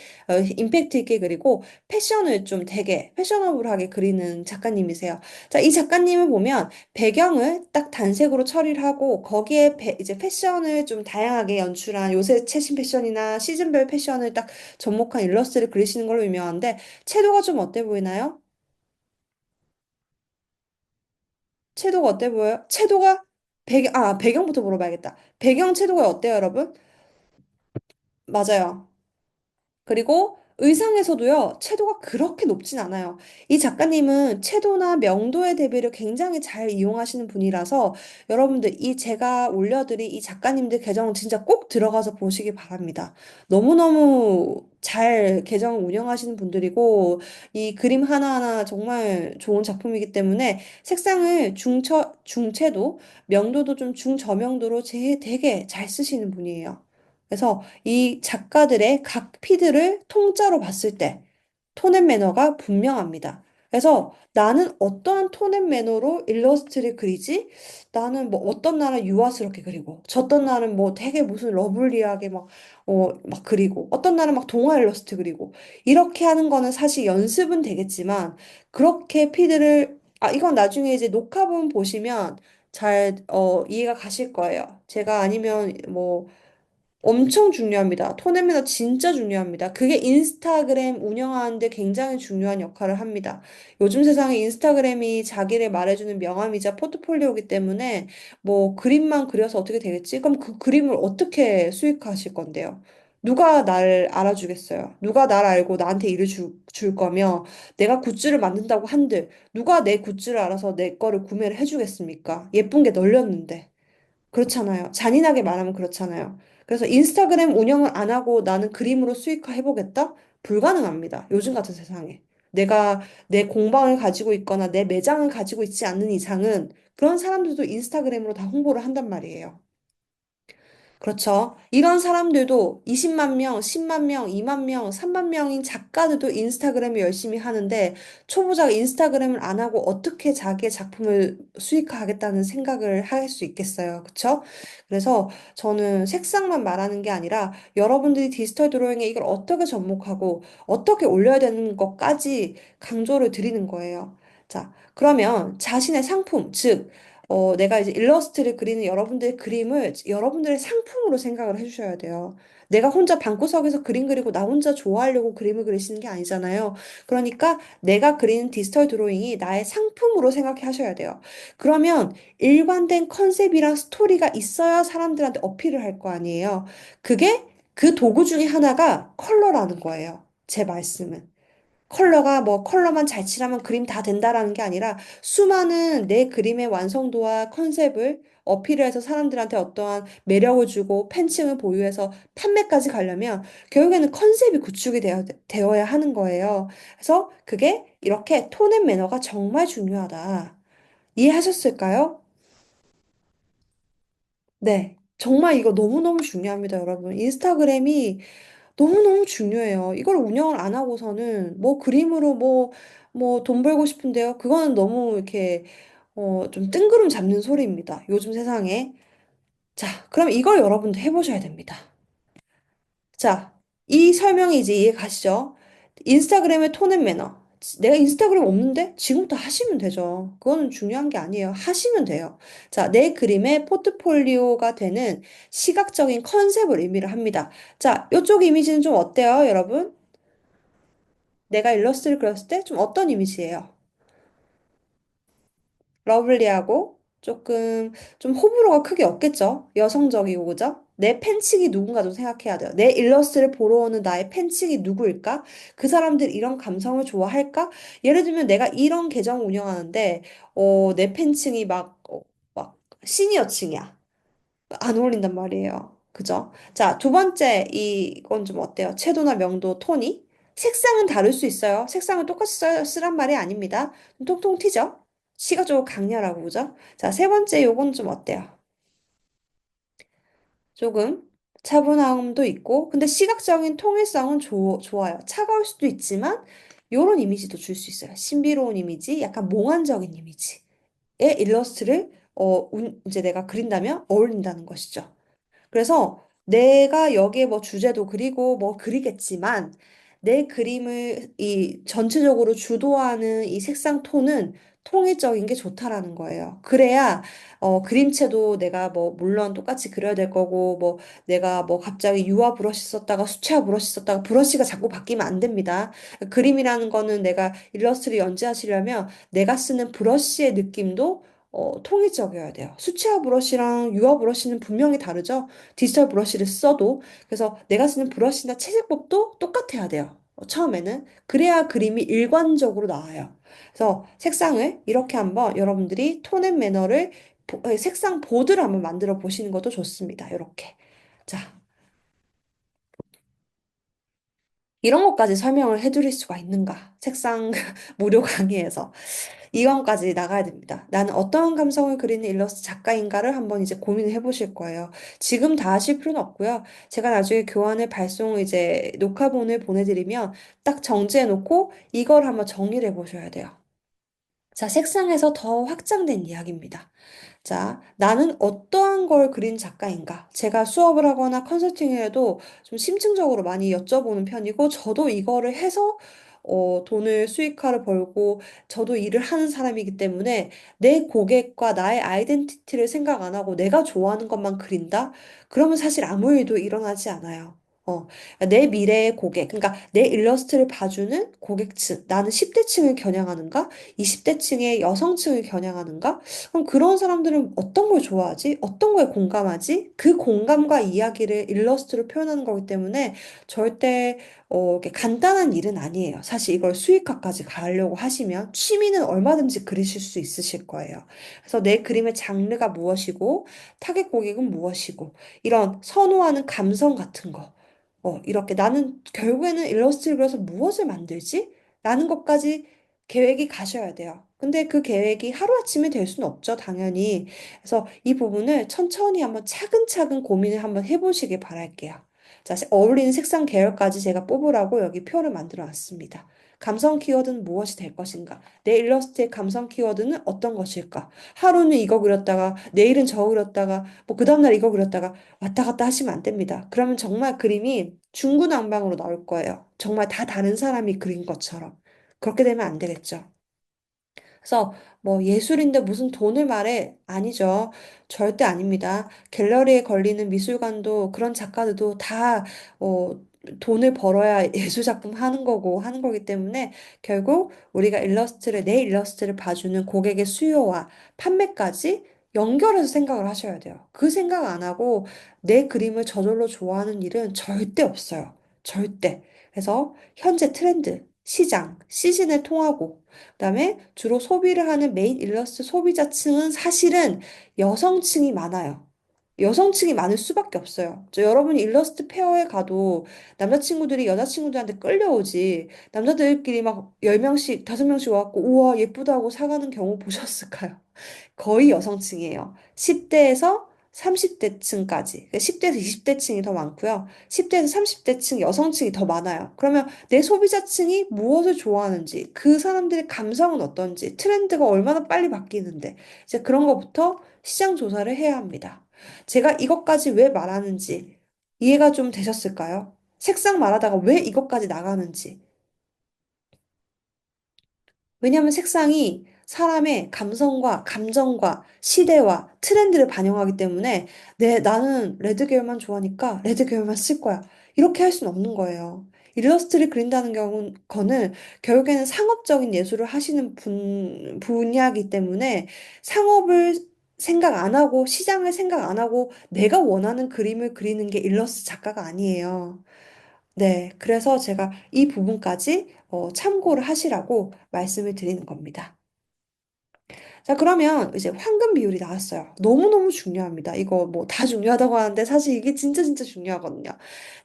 임팩트 있게 그리고 패션을 좀 되게 패셔너블하게 그리는 작가님이세요. 자, 이 작가님을 보면 배경을 딱 단색으로 처리를 하고 거기에 이제 패션을 좀 다양하게 연출한 요새 최신 패션이나 시즌별 패션을 딱 접목한 일러스트를 그리시는 걸로 유명한데 채도가 좀 어때 보이나요? 채도가 어때 보여요? 채도가 배경부터 물어봐야겠다. 배경 채도가 어때요, 여러분? 맞아요. 그리고 의상에서도요, 채도가 그렇게 높진 않아요. 이 작가님은 채도나 명도의 대비를 굉장히 잘 이용하시는 분이라서 여러분들 이 제가 올려드린 이 작가님들 계정 진짜 꼭 들어가서 보시기 바랍니다. 너무너무 잘 계정 운영하시는 분들이고 이 그림 하나하나 정말 좋은 작품이기 때문에 색상을 중채도, 명도도 좀 중저명도로 되게 잘 쓰시는 분이에요. 그래서 이 작가들의 각 피드를 통짜로 봤을 때 톤앤 매너가 분명합니다. 그래서 나는 어떠한 톤앤 매너로 일러스트를 그리지? 나는 뭐 어떤 날은 유아스럽게 그리고, 저떤 날은 뭐 되게 무슨 러블리하게 막 그리고, 어떤 날은 막 동화 일러스트 그리고, 이렇게 하는 거는 사실 연습은 되겠지만, 그렇게 피드를, 이건 나중에 이제 녹화본 보시면 이해가 가실 거예요. 제가 아니면 엄청 중요합니다. 톤앤매너 진짜 중요합니다. 그게 인스타그램 운영하는데 굉장히 중요한 역할을 합니다. 요즘 세상에 인스타그램이 자기를 말해주는 명함이자 포트폴리오이기 때문에 뭐 그림만 그려서 어떻게 되겠지? 그럼 그 그림을 어떻게 수익하실 건데요? 누가 날 알아주겠어요? 누가 날 알고 나한테 일을 줄 거며 내가 굿즈를 만든다고 한들 누가 내 굿즈를 알아서 내 거를 구매를 해주겠습니까? 예쁜 게 널렸는데. 그렇잖아요. 잔인하게 말하면 그렇잖아요. 그래서 인스타그램 운영을 안 하고 나는 그림으로 수익화 해보겠다? 불가능합니다. 요즘 같은 세상에. 내가 내 공방을 가지고 있거나 내 매장을 가지고 있지 않는 이상은 그런 사람들도 인스타그램으로 다 홍보를 한단 말이에요. 그렇죠. 이런 사람들도 20만 명, 10만 명, 2만 명, 3만 명인 작가들도 인스타그램을 열심히 하는데 초보자가 인스타그램을 안 하고 어떻게 자기의 작품을 수익화하겠다는 생각을 할 수 있겠어요. 그렇죠? 그래서 저는 색상만 말하는 게 아니라 여러분들이 디지털 드로잉에 이걸 어떻게 접목하고 어떻게 올려야 되는 것까지 강조를 드리는 거예요. 자, 그러면 자신의 상품, 즉 내가 이제 일러스트를 그리는 여러분들의 그림을 여러분들의 상품으로 생각을 해주셔야 돼요. 내가 혼자 방구석에서 그림 그리고 나 혼자 좋아하려고 그림을 그리시는 게 아니잖아요. 그러니까 내가 그리는 디지털 드로잉이 나의 상품으로 생각해 하셔야 돼요. 그러면 일관된 컨셉이랑 스토리가 있어야 사람들한테 어필을 할 거 아니에요. 그게 그 도구 중에 하나가 컬러라는 거예요. 제 말씀은. 컬러가 뭐 컬러만 잘 칠하면 그림 다 된다라는 게 아니라 수많은 내 그림의 완성도와 컨셉을 어필을 해서 사람들한테 어떠한 매력을 주고 팬층을 보유해서 판매까지 가려면 결국에는 컨셉이 구축이 되어야 하는 거예요. 그래서 그게 이렇게 톤앤 매너가 정말 중요하다. 이해하셨을까요? 네. 정말 이거 너무너무 중요합니다, 여러분. 인스타그램이 너무너무 중요해요. 이걸 운영을 안 하고서는 뭐 그림으로 뭐 돈 벌고 싶은데요. 그거는 너무 이렇게 좀 뜬구름 잡는 소리입니다. 요즘 세상에. 자, 그럼 이걸 여러분도 해보셔야 됩니다. 자, 이 설명이 이제 이해 가시죠? 인스타그램의 톤 앤 매너. 내가 인스타그램 없는데? 지금부터 하시면 되죠. 그거는 중요한 게 아니에요. 하시면 돼요. 자, 내 그림의 포트폴리오가 되는 시각적인 컨셉을 의미를 합니다. 자, 이쪽 이미지는 좀 어때요, 여러분? 내가 일러스트를 그렸을 때 좀 어떤 이미지예요? 러블리하고 조금 좀 호불호가 크게 없겠죠? 여성적이고 그죠? 내 팬층이 누군가 좀 생각해야 돼요. 내 일러스트를 보러 오는 나의 팬층이 누구일까? 그 사람들 이런 감성을 좋아할까? 예를 들면 내가 이런 계정 운영하는데 내 팬층이 막 시니어층이야. 안 어울린단 말이에요. 그죠? 자, 두 번째, 이건 좀 어때요? 채도나 명도, 톤이? 색상은 다를 수 있어요. 색상은 똑같이 쓰란 말이 아닙니다. 좀 통통 튀죠? 시각적으로 강렬하고, 그죠? 자, 세 번째, 요건 좀 어때요? 조금 차분함도 있고, 근데 시각적인 통일성은 좋아요. 차가울 수도 있지만, 요런 이미지도 줄 수 있어요. 신비로운 이미지, 약간 몽환적인 이미지의 일러스트를, 이제 내가 그린다면 어울린다는 것이죠. 그래서 내가 여기에 뭐 주제도 그리고 뭐 그리겠지만 내 그림을 이 전체적으로 주도하는 이 색상 톤은 통일적인 게 좋다라는 거예요. 그래야 그림체도 내가 뭐 물론 똑같이 그려야 될 거고 뭐 내가 뭐 갑자기 유화 브러쉬 썼다가 수채화 브러쉬 썼다가 브러쉬가 자꾸 바뀌면 안 됩니다. 그림이라는 거는 내가 일러스트를 연재하시려면 내가 쓰는 브러쉬의 느낌도 통일적이어야 돼요. 수채화 브러쉬랑 유화 브러쉬는 분명히 다르죠? 디지털 브러쉬를 써도. 그래서 내가 쓰는 브러쉬나 채색법도 똑같아야 돼요. 처음에는. 그래야 그림이 일관적으로 나와요. 그래서 색상을 이렇게 한번 여러분들이 톤 앤 매너를 색상 보드를 한번 만들어 보시는 것도 좋습니다. 이렇게. 자, 이런 것까지 설명을 해드릴 수가 있는가? 색상 무료 강의에서. 이건까지 나가야 됩니다. 나는 어떤 감성을 그리는 일러스트 작가인가를 한번 이제 고민을 해보실 거예요. 지금 다 하실 필요는 없고요. 제가 나중에 교환을 발송 이제 녹화본을 보내드리면 딱 정지해 놓고 이걸 한번 정리를 해보셔야 돼요. 자, 색상에서 더 확장된 이야기입니다. 자, 나는 어떠한 걸 그린 작가인가? 제가 수업을 하거나 컨설팅을 해도 좀 심층적으로 많이 여쭤보는 편이고, 저도 이거를 해서, 돈을 수익화를 벌고, 저도 일을 하는 사람이기 때문에 내 고객과 나의 아이덴티티를 생각 안 하고 내가 좋아하는 것만 그린다? 그러면 사실 아무 일도 일어나지 않아요. 내 미래의 고객, 그러니까 내 일러스트를 봐주는 고객층, 나는 10대층을 겨냥하는가? 20대층의 여성층을 겨냥하는가? 그럼 그런 사람들은 어떤 걸 좋아하지? 어떤 걸 공감하지? 그 공감과 이야기를 일러스트로 표현하는 거기 때문에 절대 이렇게 간단한 일은 아니에요. 사실 이걸 수익화까지 가려고 하시면 취미는 얼마든지 그리실 수 있으실 거예요. 그래서 내 그림의 장르가 무엇이고 타겟 고객은 무엇이고 이런 선호하는 감성 같은 거. 이렇게 나는 결국에는 일러스트를 그려서 무엇을 만들지? 라는 것까지 계획이 가셔야 돼요. 근데 그 계획이 하루아침에 될 수는 없죠, 당연히. 그래서 이 부분을 천천히 한번 차근차근 고민을 한번 해보시길 바랄게요. 자, 어울리는 색상 계열까지 제가 뽑으라고 여기 표를 만들어 놨습니다. 감성 키워드는 무엇이 될 것인가? 내 일러스트의 감성 키워드는 어떤 것일까? 하루는 이거 그렸다가, 내일은 저거 그렸다가, 뭐 그 다음날 이거 그렸다가 왔다 갔다 하시면 안 됩니다. 그러면 정말 그림이 중구난방으로 나올 거예요. 정말 다 다른 사람이 그린 것처럼. 그렇게 되면 안 되겠죠. 그래서 뭐 예술인데 무슨 돈을 말해? 아니죠. 절대 아닙니다. 갤러리에 걸리는 미술관도 그런 작가들도 다 돈을 벌어야 예술 작품 하는 거고 하는 거기 때문에 결국 우리가 내 일러스트를 봐주는 고객의 수요와 판매까지 연결해서 생각을 하셔야 돼요. 그 생각 안 하고 내 그림을 저절로 좋아하는 일은 절대 없어요. 절대. 그래서 현재 트렌드, 시장, 시즌에 통하고 그다음에 주로 소비를 하는 메인 일러스트 소비자층은 사실은 여성층이 많아요. 여성층이 많을 수밖에 없어요. 여러분이 일러스트 페어에 가도 남자친구들이 여자친구들한테 끌려오지. 남자들끼리 막 10명씩, 5명씩 와갖고 우와 예쁘다고 사가는 경우 보셨을까요? 거의 여성층이에요. 10대에서 30대층까지, 10대에서 20대층이 더 많고요. 10대에서 30대층 여성층이 더 많아요. 그러면 내 소비자층이 무엇을 좋아하는지, 그 사람들의 감성은 어떤지, 트렌드가 얼마나 빨리 바뀌는데, 이제 그런 것부터 시장 조사를 해야 합니다. 제가 이것까지 왜 말하는지 이해가 좀 되셨을까요? 색상 말하다가 왜 이것까지 나가는지. 왜냐하면 색상이 사람의 감성과 감정과 시대와 트렌드를 반영하기 때문에 나는 레드 계열만 좋아하니까 레드 계열만 쓸 거야. 이렇게 할 수는 없는 거예요. 일러스트를 그린다는 거는 결국에는 상업적인 예술을 하시는 분야이기 때문에 상업을 생각 안 하고 시장을 생각 안 하고 내가 원하는 그림을 그리는 게 일러스트 작가가 아니에요. 네, 그래서 제가 이 부분까지 참고를 하시라고 말씀을 드리는 겁니다. 자, 그러면 이제 황금 비율이 나왔어요. 너무너무 중요합니다. 이거 뭐 다 중요하다고 하는데 사실 이게 진짜 진짜 중요하거든요.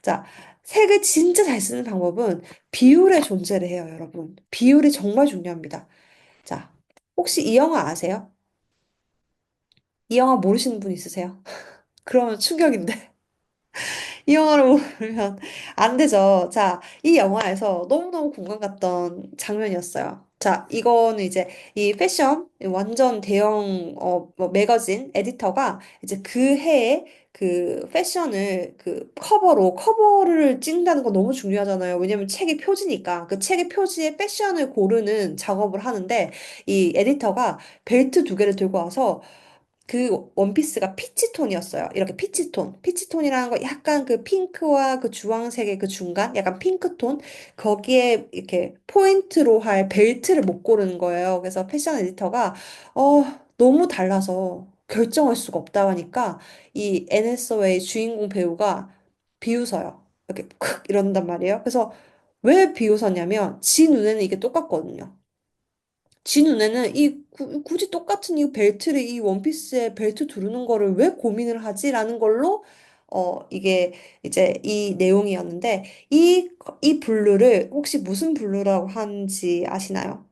자, 색을 진짜 잘 쓰는 방법은 비율의 존재를 해요, 여러분. 비율이 정말 중요합니다. 자, 혹시 이 영화 아세요? 이 영화 모르시는 분 있으세요? 그러면 충격인데. 이 영화를 모르면 안 되죠. 자, 이 영화에서 너무너무 공감 갔던 장면이었어요. 자, 이거는 이제 이 패션 완전 대형 뭐 매거진 에디터가 이제 그 해에 그 패션을 그 커버를 찍는다는 거 너무 중요하잖아요. 왜냐면 책이 표지니까 그 책의 표지에 패션을 고르는 작업을 하는데 이 에디터가 벨트 두 개를 들고 와서 그 원피스가 피치톤이었어요. 이렇게 피치톤. 피치톤이라는 거 약간 그 핑크와 그 주황색의 그 중간, 약간 핑크톤. 거기에 이렇게 포인트로 할 벨트를 못 고르는 거예요. 그래서 패션 에디터가, 어, 너무 달라서 결정할 수가 없다 하니까 이 애네서웨이 주인공 배우가 비웃어요. 이렇게 크 이런단 말이에요. 그래서 왜 비웃었냐면, 지 눈에는 이게 똑같거든요. 지 눈에는 굳이 똑같은 이 벨트를 이 원피스에 벨트 두르는 거를 왜 고민을 하지라는 걸로 이게 이제 이 내용이었는데 이 블루를 혹시 무슨 블루라고 하는지 아시나요?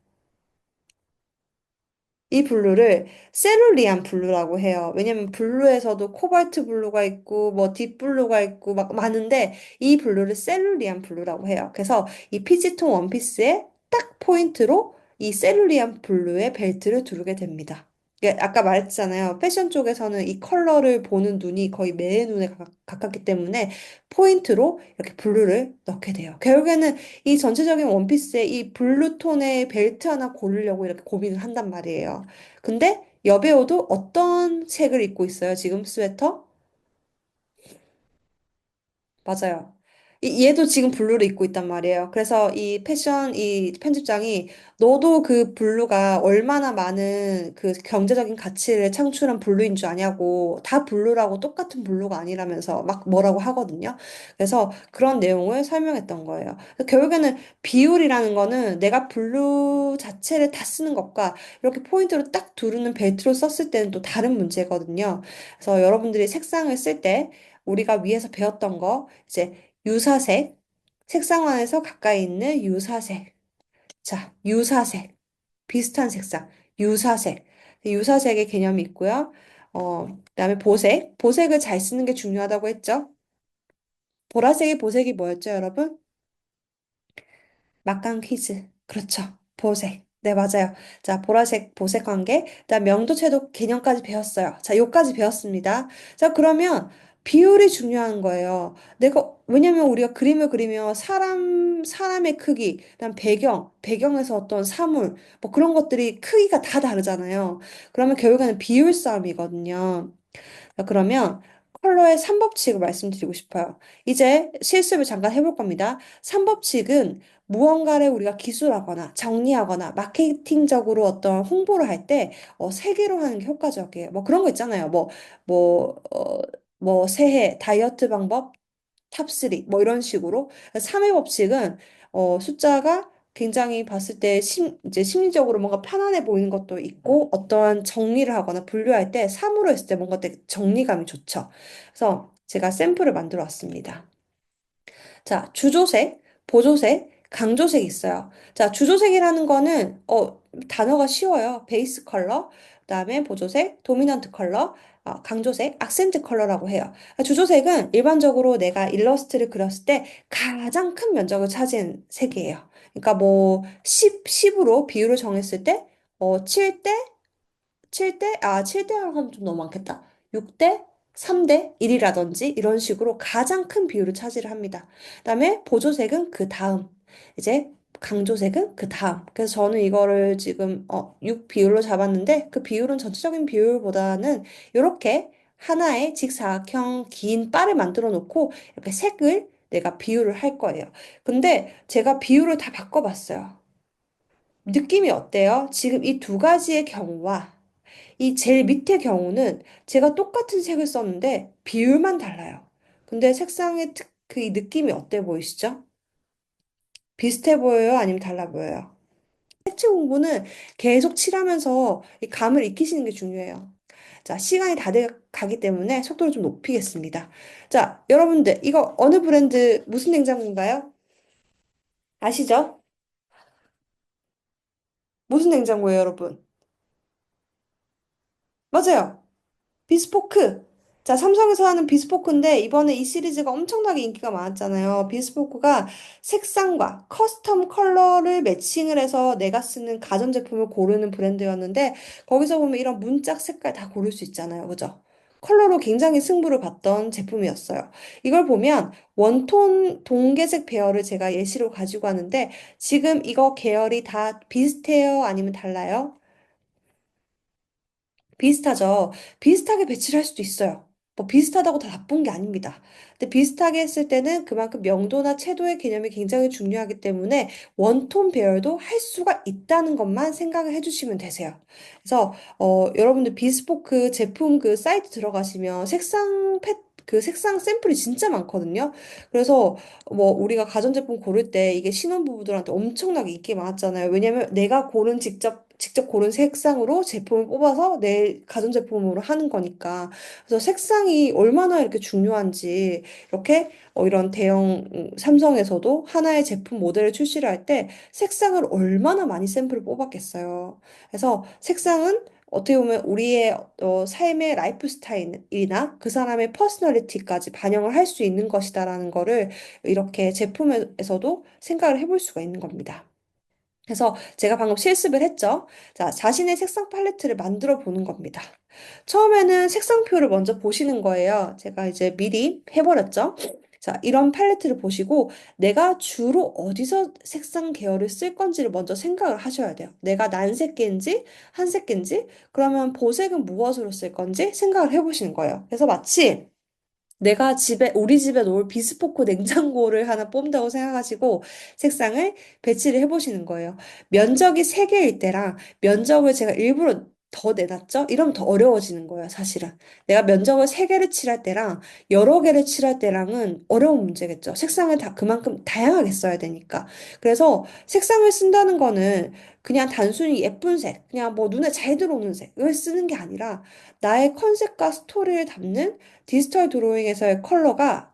이 블루를 세룰리안 블루라고 해요. 왜냐면 블루에서도 코발트 블루가 있고 뭐 딥블루가 있고 막 많은데 이 블루를 세룰리안 블루라고 해요. 그래서 이 피지톤 원피스에 딱 포인트로 이 세룰리안 블루의 벨트를 두르게 됩니다. 이게 아까 말했잖아요. 패션 쪽에서는 이 컬러를 보는 눈이 거의 매의 눈에 가깝기 때문에 포인트로 이렇게 블루를 넣게 돼요. 결국에는 이 전체적인 원피스에 이 블루톤의 벨트 하나 고르려고 이렇게 고민을 한단 말이에요. 근데 여배우도 어떤 색을 입고 있어요? 지금 스웨터? 맞아요. 얘도 지금 블루를 입고 있단 말이에요. 그래서 이 편집장이 너도 그 블루가 얼마나 많은 그 경제적인 가치를 창출한 블루인 줄 아냐고, 다 블루라고 똑같은 블루가 아니라면서 막 뭐라고 하거든요. 그래서 그런 내용을 설명했던 거예요. 그래서 결국에는 비율이라는 거는 내가 블루 자체를 다 쓰는 것과 이렇게 포인트로 딱 두르는 벨트로 썼을 때는 또 다른 문제거든요. 그래서 여러분들이 색상을 쓸 때 우리가 위에서 배웠던 거, 이제 유사색, 색상원에서 가까이 있는 유사색. 자, 유사색. 비슷한 색상. 유사색. 유사색의 개념이 있고요. 그다음에 보색. 보색을 잘 쓰는 게 중요하다고 했죠. 보라색의 보색이 뭐였죠, 여러분? 막강 퀴즈. 그렇죠. 보색. 네, 맞아요. 자, 보라색, 보색 관계. 그다음 명도채도 개념까지 배웠어요. 자, 요까지 배웠습니다. 자, 그러면 비율이 중요한 거예요. 왜냐면 우리가 그림을 그리면 사람의 크기, 그다음 배경에서 어떤 사물, 뭐 그런 것들이 크기가 다 다르잖아요. 그러면 결국에는 비율 싸움이거든요. 자, 그러면 컬러의 3법칙을 말씀드리고 싶어요. 이제 실습을 잠깐 해볼 겁니다. 3법칙은 무언가를 우리가 기술하거나 정리하거나 마케팅적으로 어떤 홍보를 할 때 세 개로 하는 게 효과적이에요. 뭐 그런 거 있잖아요. 뭐, 어, 뭐 새해 다이어트 방법 탑3 뭐 이런 식으로 3의 법칙은 숫자가 굉장히 봤을 때 이제 심리적으로 뭔가 편안해 보이는 것도 있고 어떠한 정리를 하거나 분류할 때 3으로 했을 때 뭔가 되게 정리감이 좋죠. 그래서 제가 샘플을 만들어 왔습니다. 자, 주조색, 보조색, 강조색 있어요. 자, 주조색이라는 거는 단어가 쉬워요. 베이스 컬러, 그다음에 보조색, 도미넌트 컬러. 강조색, 악센트 컬러라고 해요. 주조색은 일반적으로 내가 일러스트를 그렸을 때 가장 큰 면적을 차지하는 색이에요. 그러니까 뭐 10으로 비율을 정했을 때 7대 7대 하면 좀 너무 많겠다. 6대 3대 1이라든지 이런 식으로 가장 큰 비율을 차지를 합니다. 그다음에 보조색은 그 다음, 이제 강조색은 그 다음. 그래서 저는 이거를 지금 6 비율로 잡았는데 그 비율은 전체적인 비율보다는 이렇게 하나의 직사각형 긴 바를 만들어 놓고 이렇게 색을 내가 비율을 할 거예요. 근데 제가 비율을 다 바꿔봤어요. 느낌이 어때요? 지금 이 두 가지의 경우와 이 제일 밑에 경우는 제가 똑같은 색을 썼는데 비율만 달라요. 근데 색상의 그 느낌이 어때 보이시죠? 비슷해 보여요? 아니면 달라 보여요? 색칠 공부는 계속 칠하면서 이 감을 익히시는 게 중요해요. 자, 시간이 다 돼 가기 때문에 속도를 좀 높이겠습니다. 자, 여러분들, 이거 어느 브랜드 무슨 냉장고인가요? 아시죠? 무슨 냉장고예요, 여러분? 맞아요. 비스포크. 자, 삼성에서 하는 비스포크인데 이번에 이 시리즈가 엄청나게 인기가 많았잖아요. 비스포크가 색상과 커스텀 컬러를 매칭을 해서 내가 쓰는 가전제품을 고르는 브랜드였는데 거기서 보면 이런 문짝 색깔 다 고를 수 있잖아요. 그죠? 컬러로 굉장히 승부를 봤던 제품이었어요. 이걸 보면 원톤 동계색 배열을 제가 예시로 가지고 왔는데 지금 이거 계열이 다 비슷해요? 아니면 달라요? 비슷하죠. 비슷하게 배치를 할 수도 있어요. 뭐 비슷하다고 다 나쁜 게 아닙니다. 근데 비슷하게 했을 때는 그만큼 명도나 채도의 개념이 굉장히 중요하기 때문에 원톤 배열도 할 수가 있다는 것만 생각을 해주시면 되세요. 그래서 여러분들 비스포크 제품 그 사이트 들어가시면 그 색상 샘플이 진짜 많거든요. 그래서 뭐 우리가 가전제품 고를 때 이게 신혼부부들한테 엄청나게 인기 많았잖아요. 왜냐면 내가 직접 고른 색상으로 제품을 뽑아서 내 가전제품으로 하는 거니까. 그래서 색상이 얼마나 이렇게 중요한지, 이렇게 이런 대형 삼성에서도 하나의 제품 모델을 출시를 할 때 색상을 얼마나 많이 샘플을 뽑았겠어요. 그래서 색상은 어떻게 보면 우리의 삶의 라이프 스타일이나 그 사람의 퍼스널리티까지 반영을 할 수 있는 것이다라는 거를 이렇게 제품에서도 생각을 해볼 수가 있는 겁니다. 그래서 제가 방금 실습을 했죠. 자, 자신의 색상 팔레트를 만들어 보는 겁니다. 처음에는 색상표를 먼저 보시는 거예요. 제가 이제 미리 해버렸죠. 자, 이런 팔레트를 보시고 내가 주로 어디서 색상 계열을 쓸 건지를 먼저 생각을 하셔야 돼요. 내가 난색계인지 한색계인지 그러면 보색은 무엇으로 쓸 건지 생각을 해보시는 거예요. 그래서 마치 내가 우리 집에 놓을 비스포크 냉장고를 하나 뽑는다고 생각하시고 색상을 배치를 해보시는 거예요. 면적이 3개일 때랑 면적을 제가 일부러 더 내놨죠? 이러면 더 어려워지는 거예요, 사실은. 내가 면적을 3개를 칠할 때랑 여러 개를 칠할 때랑은 어려운 문제겠죠. 색상을 다 그만큼 다양하게 써야 되니까. 그래서 색상을 쓴다는 거는 그냥 단순히 예쁜 색, 그냥 뭐 눈에 잘 들어오는 색을 쓰는 게 아니라 나의 컨셉과 스토리를 담는 디지털 드로잉에서의 컬러가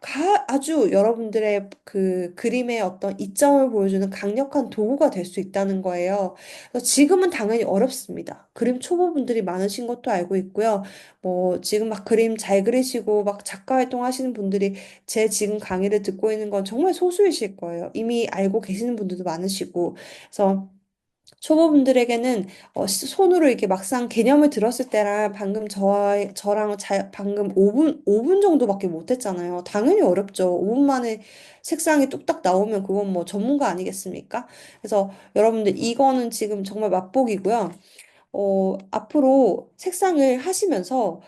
아주 여러분들의 그 그림의 어떤 이점을 보여주는 강력한 도구가 될 수 있다는 거예요. 그래서 지금은 당연히 어렵습니다. 그림 초보분들이 많으신 것도 알고 있고요. 뭐 지금 막 그림 잘 그리시고 막 작가 활동하시는 분들이 제 지금 강의를 듣고 있는 건 정말 소수이실 거예요. 이미 알고 계시는 분들도 많으시고. 그래서 초보분들에게는 손으로 이렇게 막상 개념을 들었을 때랑 방금 저랑 방금 5분 정도밖에 못했잖아요. 당연히 어렵죠. 5분 만에 색상이 뚝딱 나오면 그건 뭐 전문가 아니겠습니까? 그래서 여러분들 이거는 지금 정말 맛보기고요. 앞으로 색상을 하시면서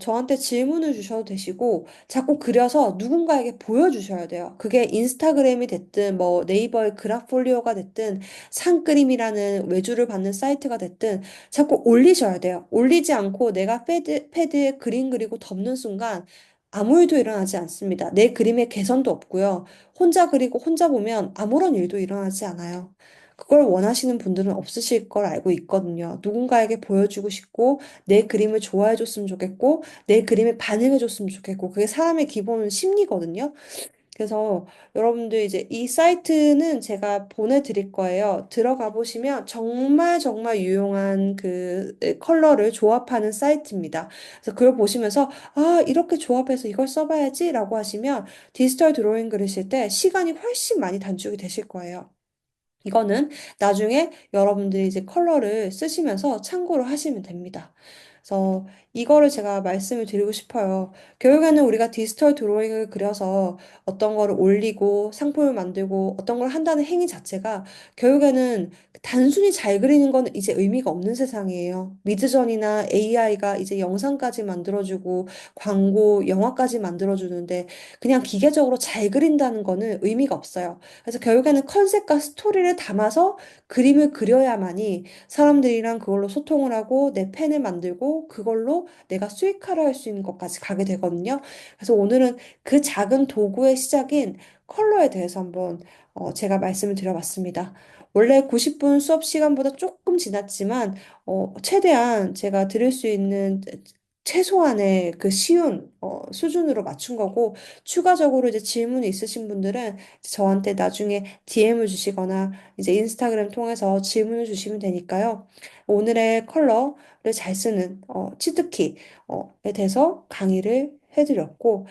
저한테 질문을 주셔도 되시고 자꾸 그려서 누군가에게 보여주셔야 돼요. 그게 인스타그램이 됐든 뭐 네이버의 그래폴리오가 됐든 상그림이라는 외주를 받는 사이트가 됐든 자꾸 올리셔야 돼요. 올리지 않고 내가 패드에 그림 그리고 덮는 순간 아무 일도 일어나지 않습니다. 내 그림에 개선도 없고요. 혼자 그리고 혼자 보면 아무런 일도 일어나지 않아요. 그걸 원하시는 분들은 없으실 걸 알고 있거든요. 누군가에게 보여주고 싶고, 내 그림을 좋아해 줬으면 좋겠고, 내 그림에 반응해 줬으면 좋겠고, 그게 사람의 기본 심리거든요. 그래서 여러분들 이제 이 사이트는 제가 보내드릴 거예요. 들어가 보시면 정말 정말 유용한 그 컬러를 조합하는 사이트입니다. 그래서 그걸 보시면서 아, 이렇게 조합해서 이걸 써봐야지라고 하시면 디지털 드로잉 그리실 때 시간이 훨씬 많이 단축이 되실 거예요. 이거는 나중에 여러분들이 이제 컬러를 쓰시면서 참고를 하시면 됩니다. 그래서 이거를 제가 말씀을 드리고 싶어요. 결국에는 우리가 디지털 드로잉을 그려서 어떤 거를 올리고 상품을 만들고 어떤 걸 한다는 행위 자체가 결국에는 단순히 잘 그리는 건 이제 의미가 없는 세상이에요. 미드전이나 AI가 이제 영상까지 만들어주고 광고, 영화까지 만들어주는데 그냥 기계적으로 잘 그린다는 거는 의미가 없어요. 그래서 결국에는 컨셉과 스토리를 담아서 그림을 그려야만이 사람들이랑 그걸로 소통을 하고 내 펜을 만들고 그걸로 내가 수익화를 할 수 있는 것까지 가게 되거든요. 그래서 오늘은 그 작은 도구의 시작인 컬러에 대해서 한번 제가 말씀을 드려봤습니다. 원래 90분 수업 시간보다 조금 지났지만 최대한 제가 드릴 수 있는 최소한의 그 쉬운 수준으로 맞춘 거고 추가적으로 이제 질문이 있으신 분들은 저한테 나중에 DM을 주시거나 이제 인스타그램 통해서 질문을 주시면 되니까요. 오늘의 컬러를 잘 쓰는 치트키에 대해서 강의를 해드렸고